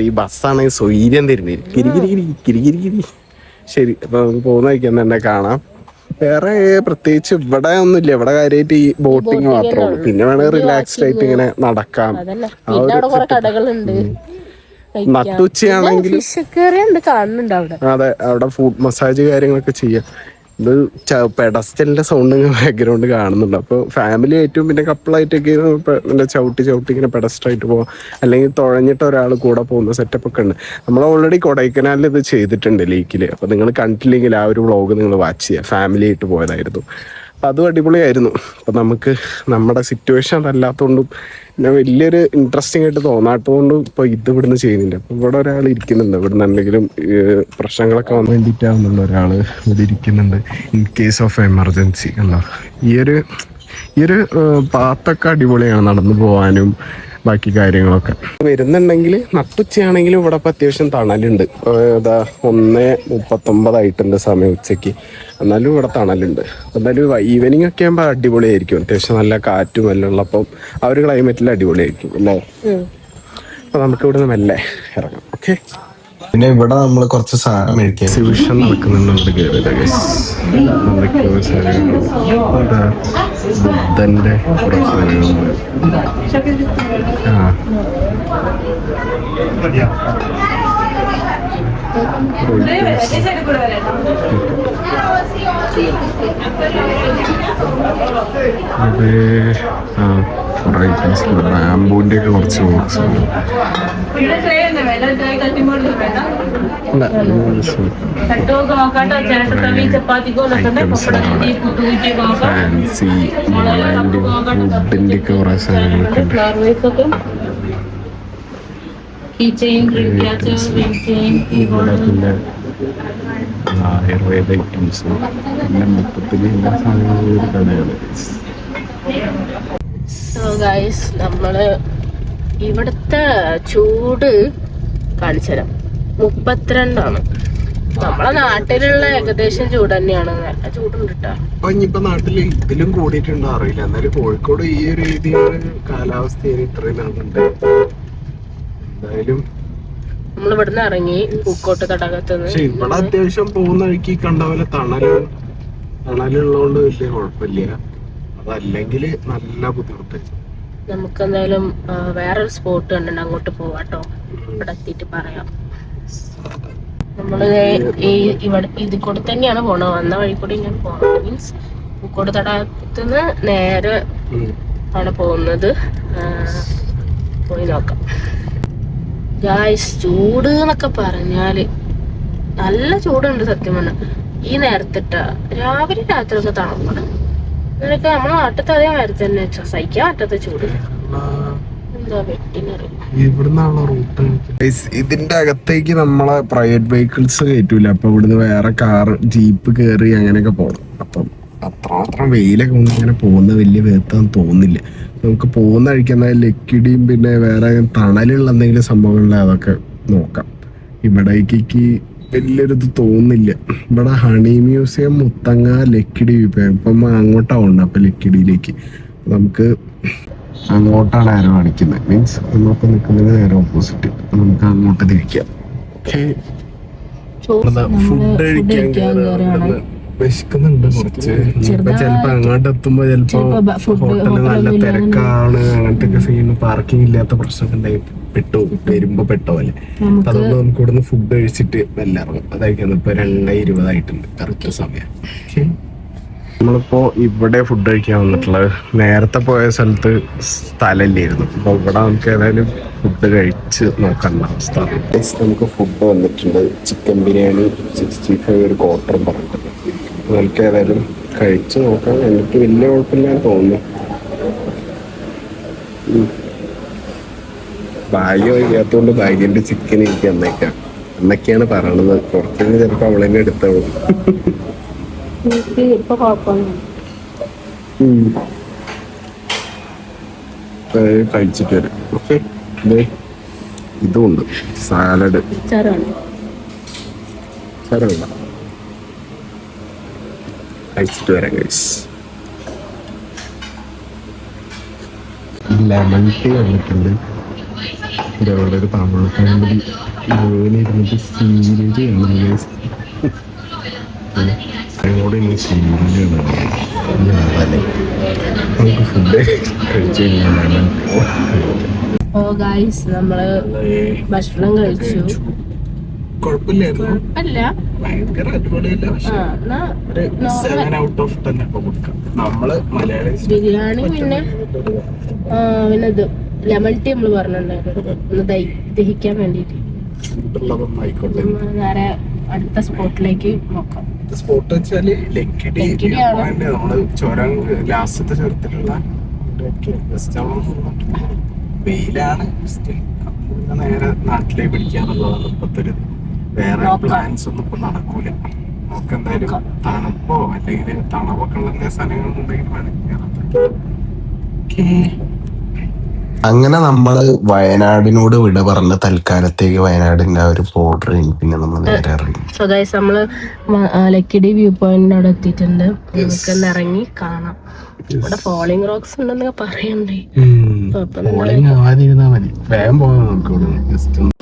ഈ ബസ്സാണെങ്കിൽ സ്വൈര്യം തരുന്നില്ല, കിരികിരി. ശരി, അപ്പൊ നമുക്ക് പോകുന്ന വഴിക്ക് തന്നെ കാണാം. വേറെ പ്രത്യേകിച്ച് ഇവിടെ ഒന്നുമില്ല. ഇവിടെ കാര്യമായിട്ട് ഈ ബോട്ടിങ് മാത്രമേ ഉള്ളൂ. പിന്നെ വേണമെങ്കിൽ റിലാക്സ്ഡ് ആയിട്ട് ഇങ്ങനെ നടക്കാം. നട്ടുച്ചയാണെങ്കിൽ അതെ, അവിടെ ഫുഡ് മസാജ് കാര്യങ്ങളൊക്കെ ചെയ്യാം. ഇത് പെഡസ്റ്റലിന്റെ സൗണ്ട് ബാക്ക്ഗ്രൗണ്ട് കാണുന്നുണ്ട്. അപ്പോൾ ഫാമിലി ആയിട്ടും പിന്നെ കപ്പിളായിട്ടൊക്കെ പിന്നെ ചവിട്ടി ഇങ്ങനെ പെഡസ്റ്റായിട്ട് പോകാം, അല്ലെങ്കിൽ തുഴഞ്ഞിട്ട് ഒരാൾ കൂടെ പോകുന്ന സെറ്റപ്പ് ഒക്കെ ഉണ്ട്. നമ്മൾ ഓൾറെഡി കൊടൈക്കനാലിൽ ഇത് ചെയ്തിട്ടുണ്ട് ലേക്കിൽ. അപ്പോൾ നിങ്ങൾ കണ്ടില്ലെങ്കിൽ ആ ഒരു വ്ളോഗ് നിങ്ങൾ വാച്ച് ചെയ്യുക. ഫാമിലി ആയിട്ട് പോയതായിരുന്നു. അപ്പം അതും അടിപൊളിയായിരുന്നു. അപ്പം നമുക്ക് നമ്മുടെ സിറ്റുവേഷൻ അതല്ലാത്തതുകൊണ്ടും പിന്നെ വലിയൊരു ഇൻട്രസ്റ്റിംഗ് ആയിട്ട് തോന്നാത്തതുകൊണ്ടും ഇപ്പോൾ ഇത് ഇവിടുന്ന് ചെയ്യുന്നില്ല. അപ്പം ഇവിടെ ഒരാൾ ഇരിക്കുന്നുണ്ട്. ഇവിടുന്ന് എന്തെങ്കിലും പ്രശ്നങ്ങളൊക്കെ വന്നു വേണ്ടിയിട്ടാവുന്നുള്ള ഒരാൾ ഇവിടെ ഇരിക്കുന്നുണ്ട് ഇൻ കേസ് ഓഫ് എമർജൻസി. അല്ല ഈ ഒരു പാത്തൊക്കെ അടിപൊളിയാണ് നടന്നു പോകാനും ബാക്കി കാര്യങ്ങളൊക്കെ. വരുന്നുണ്ടെങ്കിൽ നട്ടുച്ചയാണെങ്കിലും ഇവിടെ ഇപ്പം അത്യാവശ്യം തണലുണ്ട്. ഇതാ 1:39 സമയം ഉച്ചയ്ക്ക്. എന്നാലും ഇവിടെ തണലുണ്ട്. എന്തായാലും ഈവനിങ് ഒക്കെ ആകുമ്പോൾ അടിപൊളിയായിരിക്കും. അത്യാവശ്യം നല്ല കാറ്റും എല്ലാം ഉള്ളപ്പം ആ ഒരു ക്ലൈമറ്റിൽ അടിപൊളിയായിരിക്കും അല്ലേ. അപ്പം നമുക്ക് ഇവിടെ നിന്ന് മെല്ലെ ഇറങ്ങാം. ഓക്കെ. പിന്നെ ഇവിടെ നമ്മൾ കുറച്ച് സാധനം മേടിക്കാൻ എക്സിബിഷൻ നടക്കുന്നുണ്ട്. ബുദ്ധന്റെ കുറേ സാധനങ്ങളുണ്ട്. ബാമ്പൂന്റെ ഒക്കെ കുറച്ച് ബോക്സ് ഉണ്ട്. ഫാൻസി വുഡിന്റെ ഒക്കെ കുറെ സാധനങ്ങളൊക്കെ ഉണ്ട്. പിന്നെ ആയുർവേദ ഐറ്റംസ് പിന്നെ മൊത്തത്തിൽ എല്ലാ സാധനങ്ങളും ഒരു കടയാണ്. നമ്മള് ഇവിടുത്തെ ചൂട് കാണിച്ചുതരാം. 32 നമ്മളെ നാട്ടിലുള്ള ഏകദേശം ചൂട് തന്നെയാണ്. നല്ല ചൂടുണ്ട് കേട്ടോ. അപ്പൊ ഇനിയിപ്പോ നാട്ടില് ഇതിലും കൂടിയിട്ടുണ്ടോ അറിയില്ല. എന്നാലും കോഴിക്കോട് ഈ ഒരു രീതിയിലുള്ള കാലാവസ്ഥയിൽ ഇത്രയും നാളുണ്ട്. എന്തായാലും നമ്മൾ ഇവിടുന്ന് ഇറങ്ങി പൂക്കോട്ട് തടാകത്ത് പക്ഷെ ഇവിടെ അത്യാവശ്യം പോകുന്ന വഴിക്ക് കണ്ട പോലെ തണലുള്ളതുകൊണ്ട് വലിയ കുഴപ്പമില്ല. അതല്ലെങ്കിൽ നല്ല ബുദ്ധിമുട്ട്. നമുക്ക് എന്തായാലും വേറൊരു സ്പോട്ട് കണ്ടിട്ട് അങ്ങോട്ട് പോവാട്ടോ. ഇവിടെ എത്തിയിട്ട് പറയാം. നമ്മള് ഇവിടെ ഇതിൽ കൂടെ തന്നെയാണ് പോണത്. വന്ന വഴി കൂടെ ഇങ്ങനെ പോകണം. മീൻസ് പൂക്കോട് തടാകത്തുനിന്ന് നേരെ ആണ് പോകുന്നത്. പോയി നോക്കാം. ഗായ്സ്, ചൂട് എന്നൊക്കെ പറഞ്ഞാല് നല്ല ചൂടുണ്ട് സത്യം പറഞ്ഞാൽ. ഈ നേരത്തിട്ടാ രാവിലെ രാത്രി ഒക്കെ തണുപ്പാണ്. ഇതിനൊക്കെ നമ്മളെ നാട്ടിലത്തെ അതേ നേരത്തെ തന്നെ സഹിക്കാൻ പറ്റാത്ത ചൂട്. എന്താ വെട്ടിനറി ഇവിടുന്നാണോ റൂട്ട്? ഇതിന്റെ അകത്തേക്ക് നമ്മളെ പ്രൈവറ്റ് വെഹിക്കിൾസ് കയറ്റൂല. അപ്പൊ ഇവിടുന്ന് വേറെ കാർ ജീപ്പ് കയറി അങ്ങനെയൊക്കെ പോകണം. അപ്പം അത്രമാത്രം വെയിലൊക്കെ കൊണ്ട് ഇങ്ങനെ പോകുന്ന വലിയ വേർത്താന്ന് തോന്നുന്നില്ല. നമുക്ക് പോകുന്ന കഴിക്കുന്ന ലക്കിടിയും പിന്നെ വേറെ തണലുള്ള എന്തെങ്കിലും സംഭവങ്ങളിലെ അതൊക്കെ നോക്കാം. ഇവിടേക്ക് വലിയൊരിത് തോന്നുന്നില്ല. ഇവിടെ ഹണി മ്യൂസിയം, മുത്തങ്ങ, ലക്കിടി ഇപ്പം അങ്ങോട്ടാവുണ്ട്. അപ്പൊ ലക്കിടിയിലേക്ക് നമുക്ക് അങ്ങോട്ടാണ് ആരോ കാണിക്കുന്നത്. മീൻസ് നമ്മളിപ്പോൾ നിൽക്കുന്നതിന് നേരെ ഓപ്പോസിറ്റ്. അപ്പം നമുക്ക് അങ്ങോട്ട് തിരിക്കാം. ഓക്കെ. ഫുഡ് കഴിക്കാൻ വിശക്കുന്നുണ്ട് കുറച്ച്. ഇപ്പൊ ചിലപ്പോ അങ്ങോട്ട് എത്തുമ്പോ ചിലപ്പോ ഹോട്ടലിൽ നല്ല തിരക്കാണ്, അങ്ങനത്തെ സീൻ, പാർക്കിംഗ് ഇല്ലാത്ത പ്രശ്നമൊക്കെ ഉണ്ടായി വരുമ്പോ പെട്ടോലെ. അതുകൊണ്ട് നമുക്ക് ഇവിടുന്ന് ഫുഡ് കഴിച്ചിട്ട് എല്ലാം ഇറങ്ങും. അതായിരിക്കും ഇപ്പൊ 2:20 കറക്റ്റ് സമയം. നമ്മളിപ്പോ ഇവിടെ ഫുഡ് കഴിക്കാൻ വന്നിട്ടുള്ളത്. നേരത്തെ പോയ സ്ഥലത്ത് സ്ഥലമില്ലായിരുന്നു. അപ്പൊ ഇവിടെ നമുക്ക് ഏതായാലും ഫുഡ് കഴിച്ച് നോക്കേണ്ട അവസ്ഥ. നമുക്ക് ഫുഡ് വന്നിട്ടുണ്ട്. ചിക്കൻ ബിരിയാണി 65 ഒരു ക്വാർട്ടറും പറഞ്ഞിട്ടുണ്ട്. നമുക്ക് ഏതായാലും കഴിച്ച് നോക്കാം. എന്നിട്ട് വലിയ കുഴപ്പമില്ലാന്ന് തോന്നുന്നു. ഭാഗ്യം വയ്യാത്തോണ്ട് ഭാഗ്യന്റെ ചിക്കൻ എനിക്ക് എന്നേക്കാം എന്നൊക്കെയാണ് പറയണത്. കുറച്ചു ചിലപ്പോ അവളെന്നെ എടുത്തോളൂ. കഴിച്ചിട്ട് വരും. ഓക്കെ. ഇതുണ്ട് സാലഡ്. സാരമില്ല, കഴിച്ചിട്ട് വരാം ഗൈസ്. ലെമൺ ടീ വന്നിട്ടുണ്ട്. ഇതവിടെ ഒരു തമിഴ് ഫാമിലി ഇരുന്നിട്ട് സീരിയൽ ചെയ്യണം ഗൈസ്. അങ്ങോട്ട് ഇനി സീരിയൽ നമുക്ക് ഫുഡ് കഴിച്ചു കഴിഞ്ഞാൽ നമ്മള് ഭക്ഷണം കഴിച്ചു. കുഴപ്പമില്ലായിരുന്നു, കുഴപ്പമില്ല, ഭയങ്കര അടിപൊളിയല്ല, പക്ഷെ ഒരു 7 out of 10 ഒക്കെ കൊടുക്കാം. നമ്മള് മലയാളീസ് ബിരിയാണി പിന്നെ ഇത് ലെമൺ ടീ നമ്മള് പറഞ്ഞിട്ടുണ്ടായിരുന്നു ഒന്ന് ദഹിക്കാൻ വേണ്ടിട്ട്. ചൂടുള്ളതൊന്നും ആയിക്കോട്ടെ. നേരെ അടുത്ത സ്പോട്ടിലേക്ക് നോക്കാം. സ്പോട്ട് വെച്ചാല് ലക്കിടി പോയിന്റ്. നമ്മള് ചുരം ലാസ്റ്റത്തെ ചുരത്തിലുള്ള വെയിലാണ്. നേരെ നാട്ടിലേക്ക് പിടിക്കാന്നുള്ളതാണ് ഇപ്പത്തെ ഒരു. വേറെ പ്ലാൻസ് ഒന്നും ഇപ്പൊ നടക്കൂല. നമുക്ക് എന്തായാലും തണുപ്പോ അല്ലെങ്കിൽ തണുപ്പൊക്കെ ഉള്ള സ്ഥലങ്ങളുണ്ടെങ്കിൽ വേണമെങ്കിൽ. അങ്ങനെ നമ്മള് വയനാടിനോട് വിട പറഞ്ഞ തൽക്കാലത്തേക്ക് വയനാടിന്റെ ആ ഒരു ബോർഡർ പിന്നെ നമ്മൾ നേരെ ഇറങ്ങി. സോ ഗൈസ് നമ്മള് ലക്കിടി വ്യൂ പോയിന്റിന്റെ അവിടെ എത്തിയിട്ടുണ്ട്. നമുക്കൊന്ന് ഇറങ്ങി കാണാം. ഇവിടെ ഫോളിംഗ് റോക്സ് ഉണ്ടെന്നൊക്കെ പറയണ്ടേ. ഫോളിംഗ് ആവാതിരുന്നാ മതി, വേഗം പോകാൻ നോക്കൂ. ജസ്റ്റ്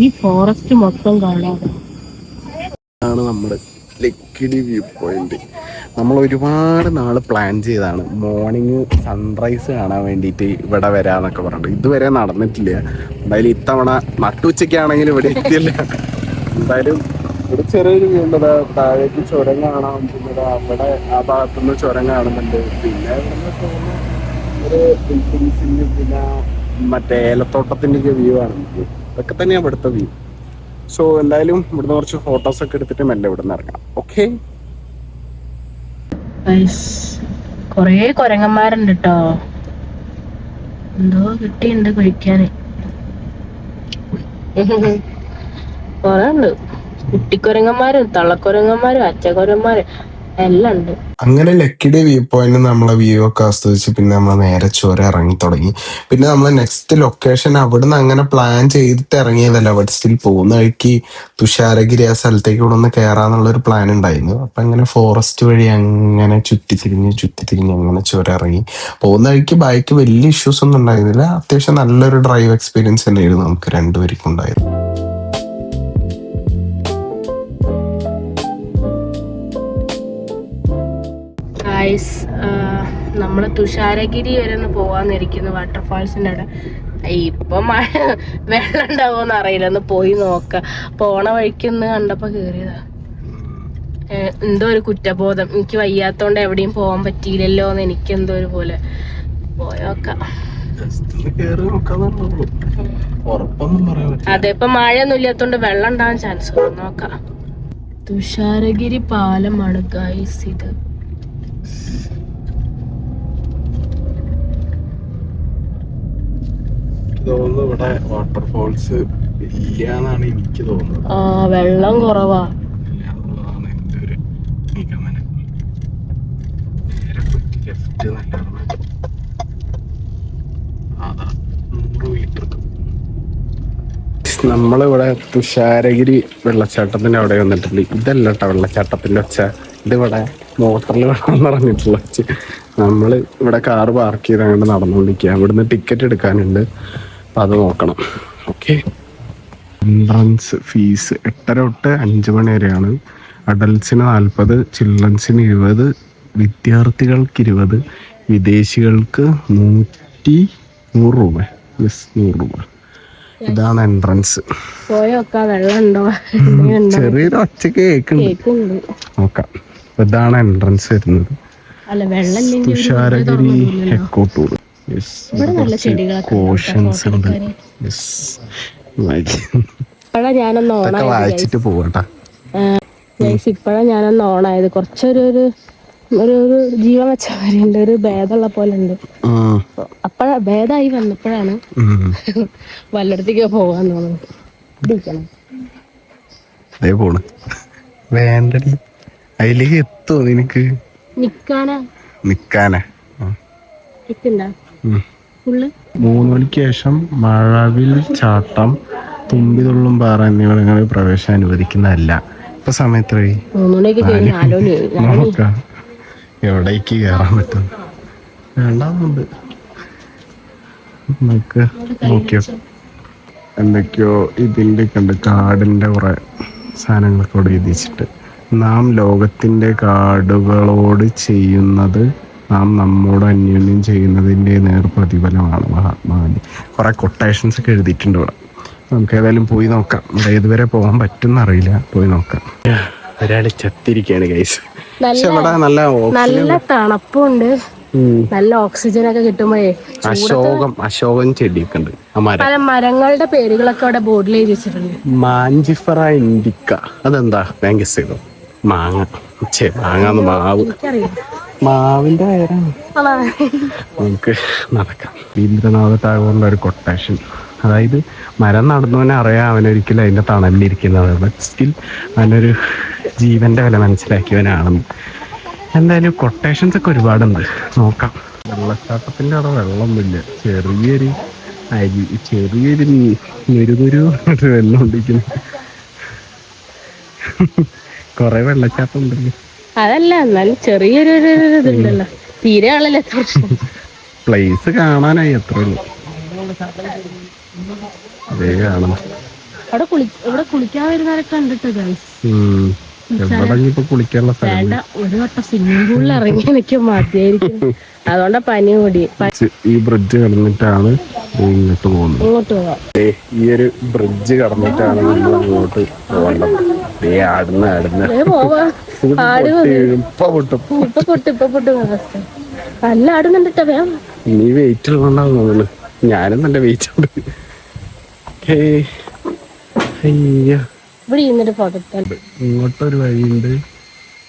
ഈ ഫോറസ്റ്റ് മൊത്തം കാണാതെ ആണ് നമ്മുടെ ലക്കിടി വ്യൂ പോയിന്റ്. നമ്മൾ ഒരുപാട് നാള് പ്ലാൻ ചെയ്താണ് മോർണിംഗ് സൺറൈസ് കാണാൻ വേണ്ടിയിട്ട് ഇവിടെ വരാന്നൊക്കെ പറഞ്ഞിട്ട്. ഇതുവരെ നടന്നിട്ടില്ല. എന്തായാലും ഇത്തവണ നട്ടുച്ചയ്ക്കാണെങ്കിലും ഇവിടെ എത്തിയില്ല. എന്തായാലും ഒരു ചെറിയൊരു വ്യൂ ഉണ്ട്. താഴേക്ക് ചുരം കാണാൻ പറ്റുന്നത്. അവിടെ ആ ഭാഗത്തുനിന്ന് ചുരം കാണുന്നുണ്ട്. പിന്നെ ഇവിടുന്ന് തോന്നുന്ന ഒരു ബിൽഡിങ്സിന്റെ പിന്നെ മറ്റേ ഏലത്തോട്ടത്തിന്റെ ഒക്കെ വ്യൂ കാണുന്നുണ്ട്. ഇതൊക്കെ തന്നെയാണ് ഇവിടുത്തെ വ്യൂ. സോ എന്തായാലും ഇവിടുന്ന് കുറച്ച് ഫോട്ടോസ് ഒക്കെ എടുത്തിട്ട് മെല്ലെ ഇവിടുന്ന് ഇറങ്ങാം. ഓക്കെ, കൊറേ കൊരങ്ങന്മാരുണ്ട് കേട്ടോ. എന്തോ കിട്ടിയുണ്ട് കഴിക്കാന്. കൊറേ ഉണ്ട്. കുട്ടിക്കൊരങ്ങന്മാരും തള്ളക്കൊരങ്ങന്മാരും അച്ചക്കൊരങ്ങന്മാരും എല്ലാം ഉണ്ട്. അങ്ങനെ ലക്കിടി വ്യൂ പോയിന്റ് നമ്മളെ വ്യൂ ഒക്കെ ആസ്വദിച്ച് പിന്നെ നമ്മൾ നേരെ ചുരം ഇറങ്ങി തുടങ്ങി. പിന്നെ നമ്മൾ നെക്സ്റ്റ് ലൊക്കേഷൻ അവിടുന്ന് അങ്ങനെ പ്ലാൻ ചെയ്തിട്ട് ഇറങ്ങിയതല്ല. ബട്ട് സ്റ്റിൽ പോകുന്ന വഴിക്ക് തുഷാരഗിരി ആ സ്ഥലത്തേക്ക് ഇവിടെ ഒന്ന് കയറാന്നുള്ളൊരു പ്ലാൻ ഉണ്ടായിരുന്നു. അപ്പൊ അങ്ങനെ ഫോറസ്റ്റ് വഴി അങ്ങനെ ചുറ്റിത്തിരിഞ്ഞ് അങ്ങനെ ചുരം ഇറങ്ങി. പോകുന്ന വഴിക്ക് ബൈക്ക് വലിയ ഇഷ്യൂസ് ഒന്നും ഉണ്ടായിരുന്നില്ല. അത്യാവശ്യം നല്ലൊരു ഡ്രൈവ് എക്സ്പീരിയൻസ് തന്നെയായിരുന്നു നമുക്ക് രണ്ടുപേർക്കും ഉണ്ടായിരുന്നു. നമ്മള് തുഷാരഗിരി വരെ ഒന്ന് പോവാന്നിരിക്കുന്നു, വാട്ടർഫാൾസിന്റെ അവിടെ. ഇപ്പൊ മഴ വെള്ളം ഉണ്ടാവോന്ന് അറിയില്ല, ഒന്ന് പോയി നോക്ക. പോണ വഴിക്കൊന്ന് കണ്ടപ്പോ കേറിയതാ. എന്തോ ഒരു കുറ്റബോധം, എനിക്ക് വയ്യാത്തോണ്ട് എവിടെയും പോവാൻ പറ്റിയില്ലല്ലോ എന്ന് എനിക്ക് എന്തോ ഒരു പോലെ. പോയോക്കാം. അതെ, ഇപ്പൊ മഴയൊന്നും ഇല്ലാത്തോണ്ട് വെള്ളം ഉണ്ടാവാൻ ചാൻസ് നോക്കാം. തുഷാരഗിരി പാലമാണ് ഗൈസ് ഇത്. തോന്നുന്നു ഇവിടെ വാട്ടർഫോൾസ് ഇല്ലാന്നാണ് എനിക്ക് തോന്നുന്നത്. വെള്ളം കുറവാ. എന്റെ ഒരു നിഗമനം. നേരെ കുറ്റി ലെഫ്റ്റ് നല്ലതാണ്. അതാ 100 മീറ്റർ. നമ്മളിവിടെ തുഷാരഗിരി വെള്ളച്ചാട്ടത്തിന്റെ അവിടെ വന്നിട്ടുണ്ട്. ഇതല്ല കേട്ടോ വെള്ളച്ചാട്ടത്തിന്റെ ഒച്ച, ഇതിവിടെ മോട്ടറിൽ വെള്ളം നിറഞ്ഞിട്ടുള്ള ഒച്ച. നമ്മൾ ഇവിടെ കാറ് പാർക്ക് ചെയ്ത് അങ്ങോട്ട് നടന്നുകൊണ്ടിരിക്കുക. ഇവിടുന്ന് ടിക്കറ്റ് എടുക്കാനുണ്ട്, അപ്പം അത് നോക്കണം. ഓക്കെ, എൻട്രൻസ് ഫീസ് 8:30 തൊട്ട് 5 മണി വരെയാണ്. അഡൽട്സിന് 40, ചിൽഡ്രൻസിന് 20, വിദ്യാർത്ഥികൾക്ക് 20, വിദേശികൾക്ക് 100 രൂപ. 100 രൂപ. ഇതാണ് എൻട്രൻസ്. ചെറിയൊരു ഒച്ചക്ക് കേൾക്കുന്നുണ്ട്, നോക്കാം. ഇതാണ് എൻട്രൻസ് വരുന്നത്. Thusharagiri echo tour. കോഷൻസ് ഉണ്ട്. വായിച്ചിട്ട് പോവാട്ടാ. ഇപ്പഴാ ഞാനൊന്ന് ഓണായത്. കുറച്ചൊരു ഒരു ജീവൻ വെച്ച കാര്യണ്ട്, ഒരു ഭേദമുള്ള പോലെ ഉണ്ട്. അപ്പഴാ ഭേദമായി വന്നപ്പോഴാണ് വല്ലയിടത്തേക്ക് പോകാൻ തോന്നുന്നു. വേണ്ടടി, അതിലേക്ക് എത്തോ നിനക്ക്? നിക്കാനാ 3 മണിക്ക് ശേഷം മഴവിൽ ചാട്ടം, തുമ്പിതുള്ളും പാറ എന്നിവിടങ്ങളിൽ പ്രവേശനം അനുവദിക്കുന്നതല്ല. ഇപ്പൊ സമയത്ത് നോക്കാം എവിടേക്ക് കയറാൻ പറ്റും. വേണ്ടാന്നുണ്ട്, നമുക്ക് നോക്കിയോ. എന്തൊക്കെയോ ഇതിന്റെ ഒക്കെ ഉണ്ട്, കാടിന്റെ കുറെ സാധനങ്ങളൊക്കെ അവിടെ എഴുതി വെച്ചിട്ട്. നാം ലോകത്തിൻ്റെ കാടുകളോട് ചെയ്യുന്നത് നാം നമ്മോട് അന്യോന്യം ചെയ്യുന്നതിൻ്റെ നേർപ്രതിഫലമാണ് മഹാത്മാഗാന്ധി. കുറേ കൊട്ടേഷൻസ് ഒക്കെ എഴുതിയിട്ടുണ്ട് ഇവിടെ. നമുക്ക് ഏതായാലും പോയി നോക്കാം. ഇവിടെ ഏതുവരെ പോകാൻ പറ്റുമെന്ന് അറിയില്ല, പോയി നോക്കാം. ഒരാൾ ചത്തിരിക്കുകയാണ് ഗൈസ്. പക്ഷെ ഇവിടെ നല്ല തണുപ്പുണ്ട്, നല്ല ഓക്സിജൻ ഒക്കെ കിട്ടുമ്പോഴേ. അശോകം ചെടിയൊക്കെ ഉണ്ട്. പല മരങ്ങളുടെ പേരുകളൊക്കെ അവിടെ ബോർഡിൽ എഴുതി വെച്ചിട്ടുണ്ട്. മാഞ്ചിഫറ ഇൻഡിക്ക, അതെന്താ ബാങ്കസ് ചെയ്തോ? മാങ്ങാന്ന് മാവ്, മാവിന്റെ പേരാണ്. നമുക്ക് നടക്കാം. രവീന്ദ്രനാഥ ടാഗോറിന്റെ ഒരു കൊട്ടേഷൻ, അതായത് മരം നടന്നവനെ അറിയാം അവനൊരിക്കലും അതിന്റെ തണലിലിരിക്കുന്നത്, ബട്ട് സ്റ്റിൽ അവനൊരു ജീവന്റെ വില മനസ്സിലാക്കിയവനാണെന്ന്. എന്തായാലും കൊട്ടേഷൻസ് ഒക്കെ ഒരുപാടുണ്ട്, നോക്കാം. വെള്ളച്ചാട്ടത്തിന്റെ അവിടെ വെള്ളമൊന്നുമില്ല, ചെറിയൊരു നുരുകുരു വെള്ളം ഉണ്ടിക്കുന്നു. കൊറേ വെള്ളച്ചാട്ടം ഉണ്ടല്ലോ. അതല്ല, എന്നാലും ചെറിയൊരു ഇതുണ്ടല്ലോ, തീരെ ആളല്ലേ. പ്ലേസ് കാണാനായി എത്ര ഉള്ളു, അതേ കാണണം. ഇവിടെ കുളിക്കാൻ വരുന്നവരൊക്കെ കണ്ടിട്ട് എവിടെ ഇപ്പൊ കുളിക്കാനുള്ള സ്ഥലം? ഒരു വട്ടം സ്വിമ്മിംഗ് പൂളിൽ ഇറങ്ങി എനിക്ക് മതിയായിരിക്കും, അതുകൊണ്ടാ പനി കൂടി. ഈ ബ്രിഡ്ജ് കടന്നിട്ടാണ് ഇങ്ങോട്ട് പോകുന്നത്. ഇങ്ങോട്ട് പോവാം. ഈ ഒരു ബ്രിഡ്ജ് കടന്നിട്ടാണ് നമ്മൾ അങ്ങോട്ട് പോകേണ്ടത്. നല്ല ആടുന്നുണ്ട്. നീ വെയിറ്റ് ഉള്ളതുകൊണ്ടാവും തോന്നുന്നു, ഞാനും നല്ല വെയിറ്റ് ഉണ്ട്. ഇങ്ങോട്ടൊരു വഴിയുണ്ട്,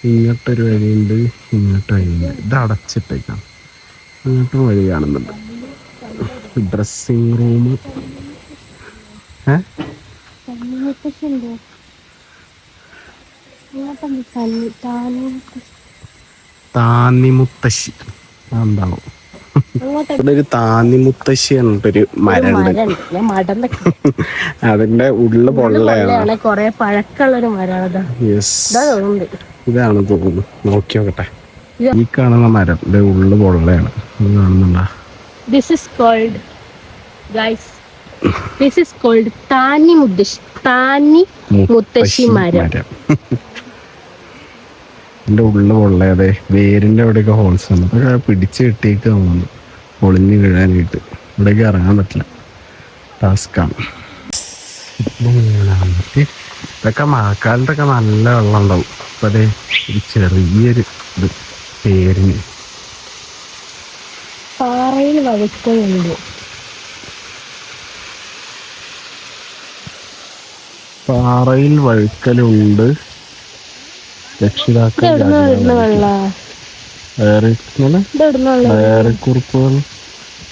ഇങ്ങോട്ടൊരു വഴിയുണ്ട്, ഇങ്ങോട്ട് വഴിയുണ്ട്. ഇത് അടച്ചിട്ടേക്കാം. ഇങ്ങോട്ടും വഴി കാണുന്നുണ്ട്. ഡ്രസ്സിങ് റൂം, താന്നിമുത്തശ്ശി എന്താണോ? ഇവിടെ ഒരു താന്നിമുത്തശ്ശി എന്നിട്ടൊരു മരമുണ്ട്. അതിന്റെ ഉള്ളു പൊള്ളയാണ്. കൊറേ പഴക്കമുള്ളൊരു മരമാണ്. ഇതാണ് തോന്നുന്നു, നോക്കി നോക്കട്ടെ. ഈ കാണുന്ന മരം ഉള്ളു പൊള്ളയാണ്, കാണുന്നുണ്ടോ? This is called, guys, this is called താന്നിമുത്തശ്ശി മരം. ഇതിന്റെ ഉള്ളു പൊള്ളയാതെ വേരിന്റെ അവിടെയൊക്കെ ഹോൾസ് ആണ്. അതൊക്കെ പിടിച്ച് കെട്ടിയൊക്കെ തോന്നുന്നു പൊളിഞ്ഞു വീഴാനായിട്ട്. ഇവിടേക്ക് ഇറങ്ങാൻ പറ്റില്ല, ടാസ്ക്കാണ്. ഇതൊക്കെ മഴക്കാലത്തൊക്കെ നല്ല വെള്ളം ഉണ്ടാവും. അപ്പൊ അതെ ഒരു ചെറിയൊരു ഇത് പേരിന്. പാറയിൽ വഴുക്കലുണ്ട്, പാറയിൽ വഴുക്കലുണ്ട്. രക്ഷിതാക്കൾ കുറിപ്പുകൾ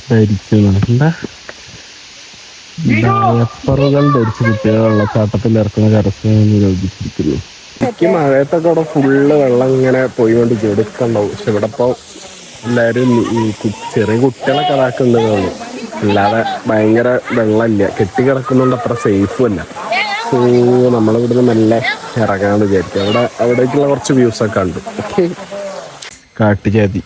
ധരിക്കുന്നുണ്ട്. ഡയപ്പറുകൾ ധരിച്ച് കുട്ടികൾ വെള്ളച്ചാട്ടത്തിൽ ഇറക്കുന്ന കരസ്ഥനെ നിരോധിച്ചിരിക്കുന്നു. എനിക്ക് മഴയത്തൊക്കെ അവിടെ ഫുള്ള് വെള്ളം ഇങ്ങനെ പോയിക്കൊണ്ട് ചെടുക്കുണ്ടാവും. പക്ഷെ ഇവിടെ ഇപ്പൊ എല്ലാവരും ചെറിയ കുട്ടികളൊക്കെ അതാക്കുന്നുണ്ട് തോന്നുന്നു. അല്ലാതെ ഭയങ്കര വെള്ളമില്ല, കെട്ടിക്കിടക്കുന്നുണ്ട്, അത്ര സേഫും അല്ല. സോ നമ്മളിവിടുന്ന് മെല്ലെ ഇറങ്ങാന്ന് വിചാരിക്കും. അവിടേക്കുള്ള കുറച്ച് വ്യൂസ് ഒക്കെ ഉണ്ട്. കാട്ടുജാതി,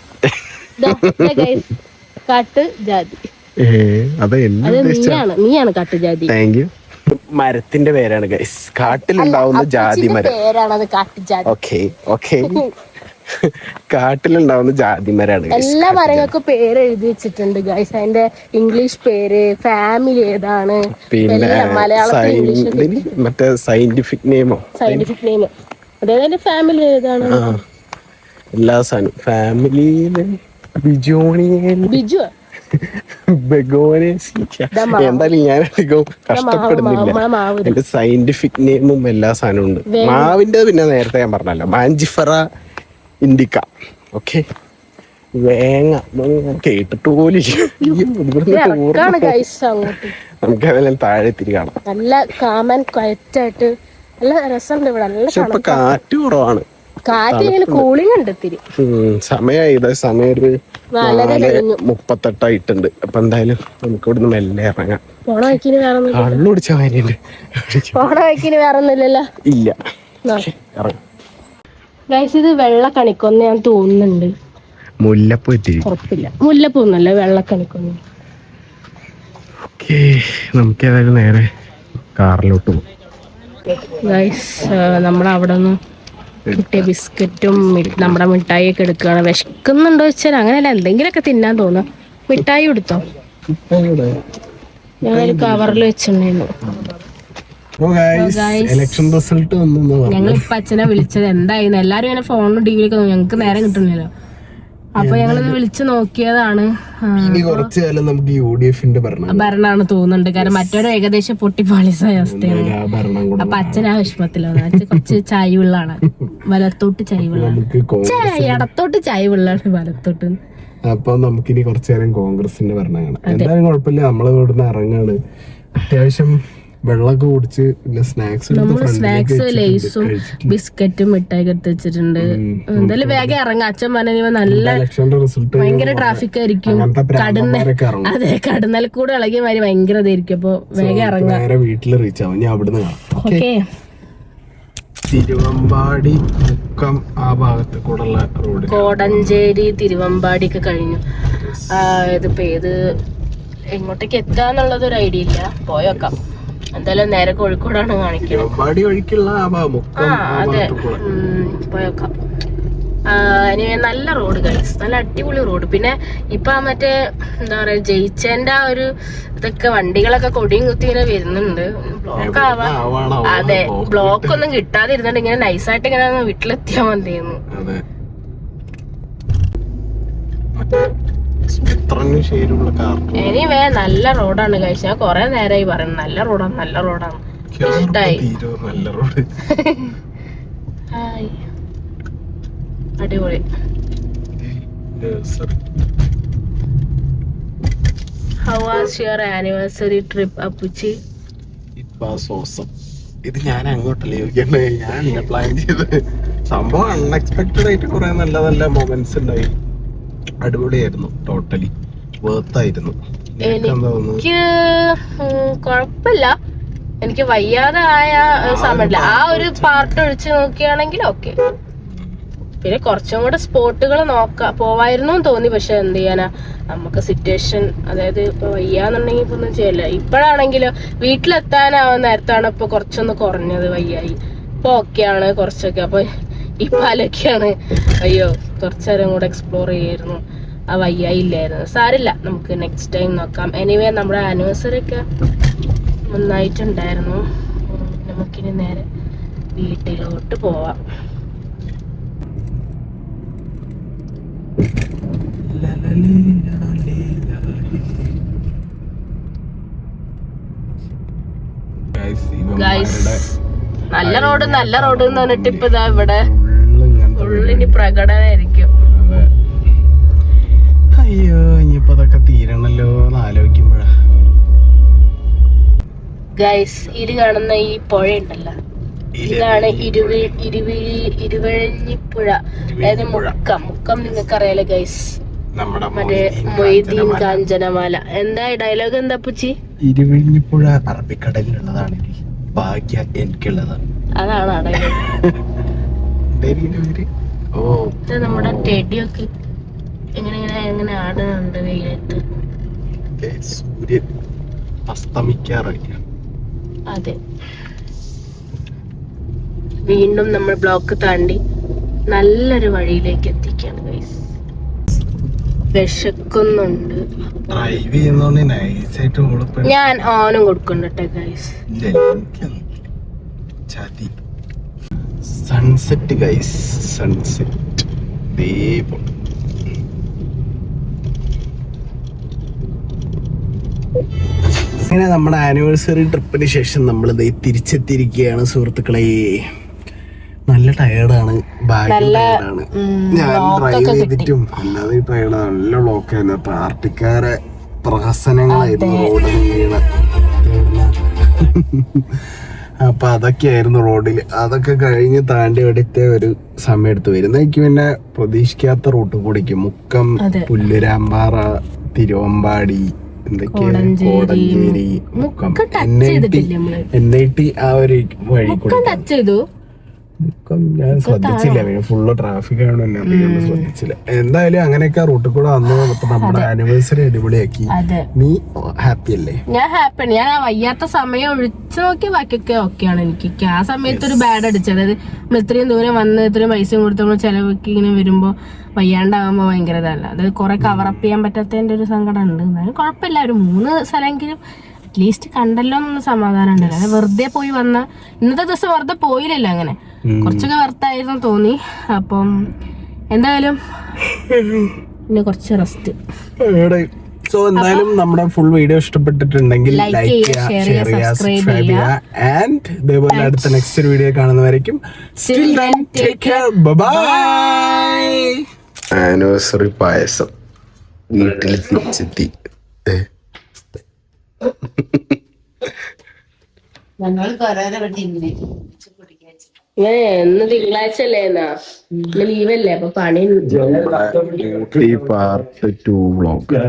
നീയാണ് കാട്ടുജാതി. Thank you. മരത്തിന്റെ പേരാണ് ഗൈസ്, കാട്ടിലുണ്ടാവുന്ന ജാതി മരം. ഓക്കെ ഓക്കെ, കാട്ടിലുണ്ടാവുന്ന ജാതി മരാണ്. എല്ലാ മരങ്ങൾക്കും പേര് എഴുതി വെച്ചിട്ടുണ്ട് ഗൈസ്. അതിന്റെ ഇംഗ്ലീഷ് പേര്, ഫാമിലി ഏതാണ്, പിന്നെ മറ്റേ സയന്റിഫിക് നെയിമോ, സയന്റിഫിക് നെയിം അതേപോലെ ഫാമിലി ഏതാണ്, എല്ലാ സാധനവും ഫാമിലിയില്. ബിജു എന്തായാലും ഞാൻ അധികം കഷ്ടപ്പെടുന്നില്ല. എന്റെ സയന്റിഫിക് നെയിമും എല്ലാ സാധനവും ഉണ്ട്. മാവിന്റെ പിന്നെ നേരത്തെ ഞാൻ പറഞ്ഞല്ലോ, മാഞ്ചിഫറ ഇൻഡിക്ക. ഓക്കെ, വേങ്ങ കേട്ടിട്ട് പോലും. നമുക്ക് അതെല്ലാം താഴെ തിരി കാണാം. നല്ല കാമൻ ക്വയറ്റായിട്ട് നല്ല രസമുണ്ട് ഇവിടെ. പക്ഷെ ഇപ്പൊ കാറ്റ് കുറവാണ്, കാറ്റ് ഇങ്ങനെ കൂളിംഗ് ഉണ്ട് ഇത്തിരി. സമയമായി, സമയം ഒരു 4:38 അപ്പൊ എന്തായാലും നമുക്ക് ഇവിടുന്ന് മെല്ലെ ഇറങ്ങാം. കള്ളു കുടിച്ച കാര്യണ്ട്, വേറൊന്നുമില്ലല്ലോ. ഇല്ല. ഇത് വെള്ള കണിക്കൊന്ന ഞാൻ തോന്നുന്നുണ്ട്. മുല്ലപ്പൂ ഉറപ്പില്ല, മുല്ലപ്പൂ ഒന്നല്ല, വെള്ളക്കണിക്കൊന്ന. ഓക്കെ, നമുക്ക് ഏതായാലും നേരെ കാറിലോട്ട് പോകും. ഗൈസ് നമ്മളവിടെ നിന്ന് കിട്ടിയ ബിസ്ക്കറ്റും നമ്മുടെ മിഠായിയൊക്കെ എടുക്കുകയാണ്. വിശക്കുന്നുണ്ടോ വെച്ചാൽ അങ്ങനെയല്ല, എന്തെങ്കിലുമൊക്കെ തിന്നാൻ തോന്നുന്നു. മിഠായി എടുത്തോ? ഞാനൊരു കവറിൽ വെച്ചിട്ടുണ്ടായിരുന്നു. ഞങ്ങളിപ്പോ അച്ഛനെ വിളിച്ചത് എന്തായിരുന്നു, എല്ലാരും ഇങ്ങനെ ഫോണിലും ടിവിയിലൊക്കെ ഞങ്ങൾക്ക് നേരം കിട്ടുന്നില്ലല്ലോ. അപ്പൊ ഞങ്ങളൊന്ന് വിളിച്ചു നോക്കിയതാണ്. ഭരണമാണ് തോന്നുന്നുണ്ട്, കാരണം മറ്റൊരു ഏകദേശം പൊട്ടിപ്പാളിസായ അവസ്ഥയാണ്. അപ്പൊ അച്ഛൻ ആ വിഷമത്തിലാണ്. അച്ഛൻ കുറച്ച് ചായവുള്ളാണ്, വലത്തോട്ട് ചായവുള്ളാണ്, ഇടത്തോട്ട് ചായവുള്ളാണ്, വലത്തോട്ട്. അപ്പൊ നമുക്കിനി കുറച്ചു നേരം കോൺഗ്രസിന്റെ ഭരണമാണ്. എന്തായാലും കുഴപ്പമില്ല, നമ്മള് ഇവിടുന്ന് ഇറങ്ങാണ്. അത്യാവശ്യം വെള്ളമൊക്കെ കുടിച്ച് പിന്നെ സ്നാക്സ് ലേസും ബിസ്ക്കറ്റും മിഠായി എടുത്ത് വെച്ചിട്ടുണ്ട്. എന്തായാലും വേഗം ഇറങ്ങാം. അച്ഛൻ പറഞ്ഞ നല്ല ഭയങ്കര ട്രാഫിക് ആയിരിക്കും. അതെ, കടന്നൽക്കൂടെ ഇളകിയ മാതിരി ഭയങ്കര ഇതായിരിക്കും. അപ്പൊ വേഗം ഇറങ്ങാം, വീട്ടിൽ റീച്ച് ആവും. ഞാൻ അവിടുന്ന് കാണാം. ഓക്കെ. തിരുവമ്പാടി മുക്കം ആ ഭാഗത്ത് കൂടെയുള്ള റോഡ്, കോടഞ്ചേരി തിരുവമ്പാടി ഒക്കെ കഴിഞ്ഞു. ഇതിപ്പോ ഏത് എങ്ങോട്ടേക്ക് എത്താന്നുള്ളത് ഒരു ഐഡിയ ഇല്ല. പോയോക്കാം. എന്തായാലും നേരെ കോഴിക്കോടാണ് കാണിക്കുന്നത്. അതെ, പോയോക്കാം. നല്ല റോഡ് ഗൈസ്, നല്ല അടിപൊളി റോഡ്. പിന്നെ ഇപ്പൊ മറ്റേ എന്താ പറയാ, ജയിച്ചേന്റെ ആ ഒരു ഇതൊക്കെ വണ്ടികളൊക്കെ കൊടിയും കുത്തി ഇങ്ങനെ വരുന്നുണ്ട്. ബ്ലോക്ക് ആവാ. അതെ, ബ്ലോക്ക് ഒന്നും കിട്ടാതിരുന്നുണ്ട് ഇങ്ങനെ നൈസായിട്ട് ഇങ്ങനെ വീട്ടിലെത്തിയാൽ മതിയെന്ന്. എനിവേ നല്ല റോഡാണ് കഴിച്ച. ഞാൻ കൊറേ നേരമായി പറയുന്നു നല്ല റോഡാണ്, നല്ല റോഡാണ്, ഇഷ്ടായി. അടിപൊളി. How was your anniversary trip, അപ്പുച്ചി? It was awesome. ഇത് ഞാൻ അങ്ങോട്ടല്ലേ ചോദിക്കണ്ടേ, ഞാൻ പ്ലാൻ ചെയ്ത്. സംഭവം അൺഎക്സ്പെക്ടഡ് ആയിട്ട് കുറെ നല്ല നല്ല മൊമെന്റ്സ് ഉണ്ടായി. അടിപൊളിയായിരുന്നു, ടോട്ടലി വേർത്തായിരുന്നു. എനിക്ക് കുഴപ്പമില്ല, എനിക്ക് വയ്യാതെ ആയ സമയമില്ല. ആ ഒരു പാർട്ട് ഒഴിച്ച് നോക്കുകയാണെങ്കിൽ ഓക്കെ. പിന്നെ കുറച്ചും കൂടെ സ്പോട്ടുകൾ പോവായിരുന്നു തോന്നി. പക്ഷെ എന്ത് ചെയ്യാനാ, നമുക്ക് സിറ്റുവേഷൻ, അതായത് ഇപ്പൊ വയ്യാന്നുണ്ടെങ്കിൽ ഇപ്പൊ ഒന്നും ചെയ്യല്ല. ഇപ്പോഴാണെങ്കിലോ വീട്ടിലെത്താനാവുന്ന നേരത്താണ് ഇപ്പൊ കുറച്ചൊന്ന് കുറഞ്ഞത് വയ്യായി. ഇപ്പൊ ഓക്കെയാണ് കുറച്ചൊക്കെ. അപ്പൊ ഇപ്പൊ ആലൊക്കെയാണ് അയ്യോ കുറച്ചേരം കൂടെ എക്സ്പ്ലോർ ചെയ്യായിരുന്നു, ആ വയ്യായി ഇല്ലായിരുന്നു. സാരില്ല, നമുക്ക് നെക്സ്റ്റ് ടൈം നോക്കാം. എനിവേ നമ്മുടെ ആനിവേഴ്സറി ഒക്കെ നന്നായിട്ടുണ്ടായിരുന്നു. നമുക്കിനി നേരെ വീട്ടിലോട്ട് പോവാം. നല്ല റോഡ് എന്ന് പറഞ്ഞിട്ട് ഇപ്പൊ ഇതാ ഇവിടെ ഉള്ളിന് പ്രകടനായിരിക്കും. അയ്യോ, ഇനിയിപ്പോ അതൊക്കെ തീരണല്ലോ എന്ന് ആലോചിക്കുമ്പോഴാ. ഗൈസ്, ഇത് കാണുന്ന ഈ പുഴ ഉണ്ടല്ലോ, ഇതാണ് ഇരുവഴിഞ്ഞിപ്പുഴ. അതായത് മുക്കം നിങ്ങൾക്ക് അറിയാലോ ഗൈസ്, മറ്റേ മൊയ്തീൻ കാഞ്ചനമാല. എന്താ ഡയലോഗ് എന്താ പുച്ചി? ഇരുവഴിഞ്ഞിപ്പുഴ അറബിക്കടലിലുള്ളതാണ്, ഭാഗ്യ എനിക്കുള്ളതാണ്. അതാണ് ഡയലോഗ്. ഓ, നമ്മുടെ ടെഡിയൊക്കെ എങ്ങനെ ആടുന്നുണ്ട് വെയിലത്ത്. സൂര്യൻ അസ്തമിക്കാറായി. അതെ, വീണ്ടും നമ്മൾ ബ്ലോക്ക് താണ്ടി നല്ലൊരു വഴിയിലേക്ക് എത്തിക്കാണ് ഗൈസ്. വിശക്കുന്നുണ്ട്. ഞാൻ ഓനും കൊടുക്കണ്ടട്ടെ ഗൈസ്. Sunset guys, sunset. അങ്ങനെ നമ്മുടെ ആനിവേഴ്സറി ട്രിപ്പിന് ശേഷം നമ്മൾ തിരിച്ചെത്തിയിരിക്കുകയാണ് സുഹൃത്തുക്കളെ. നല്ല ടയേർഡാണ്, ടയേർഡാണ്. ഞാൻ ഡ്രൈവ് ചെയ്തിട്ടും അല്ലാതെ ടയേർഡാണ്. നല്ല ബ്ലോക്കായിരുന്നു. പാർട്ടിക്കാരെ പ്രഹസനങ്ങളായിരുന്നു റോഡിൽ വീണ. അപ്പൊ അതൊക്കെയായിരുന്നു റോഡിൽ. അതൊക്കെ കഴിഞ്ഞ് താണ്ടി എടുത്ത ഒരു സമയം എടുത്ത് വരുന്നേക്ക് പിന്നെ പ്രതീക്ഷിക്കാത്ത റൂട്ട് കൂടിക്കും. മുക്കം, പുല്ലുരാമ്പാറ, തിരുവമ്പാടി, കോടഞ്ചേരി, മുക്കം, NIT ആ ഒരു വഴി കൂടെ. ഞാൻ ശ്രദ്ധിച്ചില്ല, ഫുള്ള് ട്രാഫിക് ആയതുകൊണ്ട് തന്നെ അധികം ശ്രദ്ധിച്ചില്ല. എന്തായാലും അങ്ങനെയൊക്കെ റൂട്ടിൽ കൂടെ വന്നു. അപ്പൊ നമ്മുടെ ആനിവേഴ്സറി അടിപൊളിയാക്കി. നീ ഹാപ്പി അല്ലേ? ഞാൻ ഹാപ്പിയാണ്. ഞാൻ ആ വയ്യാത്ത സമയം ഒഴിച്ചു നോക്കി ബാക്കിയൊക്കെ ഓക്കെയാണ്. എനിക്ക് ആ സമയത്ത് ഒരു ബാഡ് അടിച്ചത്, അതായത് നമ്മൾ ഇത്രയും ദൂരം വന്ന് ഇത്രയും പൈസയും കൊടുത്ത് നമ്മൾ ചെലവൊക്കെ ഇങ്ങനെ വരുമ്പോ വയ്യാണ്ടാകുമ്പോ ഭയങ്കര ഇതല്ല. അത് കുറെ കവറപ്പ് ചെയ്യാൻ പറ്റാത്തതിന്റെ ഒരു സങ്കടം ഉണ്ട്. എന്നാലും കുഴപ്പമില്ല, ഒരു 3 സ്ഥലമെങ്കിലും അറ്റ്ലീസ്റ്റ് കണ്ടല്ലോ എന്നൊന്ന് സമാധാനം ഉണ്ടല്ലോ. അത് വെറുതെ പോയി വന്ന ഇന്നത്തെ ദിവസം വെറുതെ പോയില്ലല്ലോ, അങ്ങനെ കുറച്ചൊക്കെ വെറുതായിരുന്നു തോന്നി. അപ്പം എന്തായാലും പിന്നെ കുറച്ച് റെസ്റ്റ്. സോ എന്തായാലും നമ്മുടെ ഫുൾ വീഡിയോ ഇഷ്ടപ്പെട്ടിട്ടുണ്ടെങ്കിൽ ലൈക്ക് ചെയ്യുക, ഷെയർ ചെയ്യുക, സബ്സ്ക്രൈബ് ചെയ്യുക. ആൻഡ് ഇതേപോലെ അടുത്ത നെക്സ്റ്റ് ഒരു വീഡിയോ കാണുന്നവരേക്കും ആനിവേഴ്സറി പായസം വീട്ടിൽ തിരിച്ചെത്തി. ഇന്ന് തിങ്കളാഴ്ച അല്ലേ, ഇന്ന് ലീവല്ലേ, അപ്പൊ പണി പാർട്ട് 2 വ്ളോഗ്.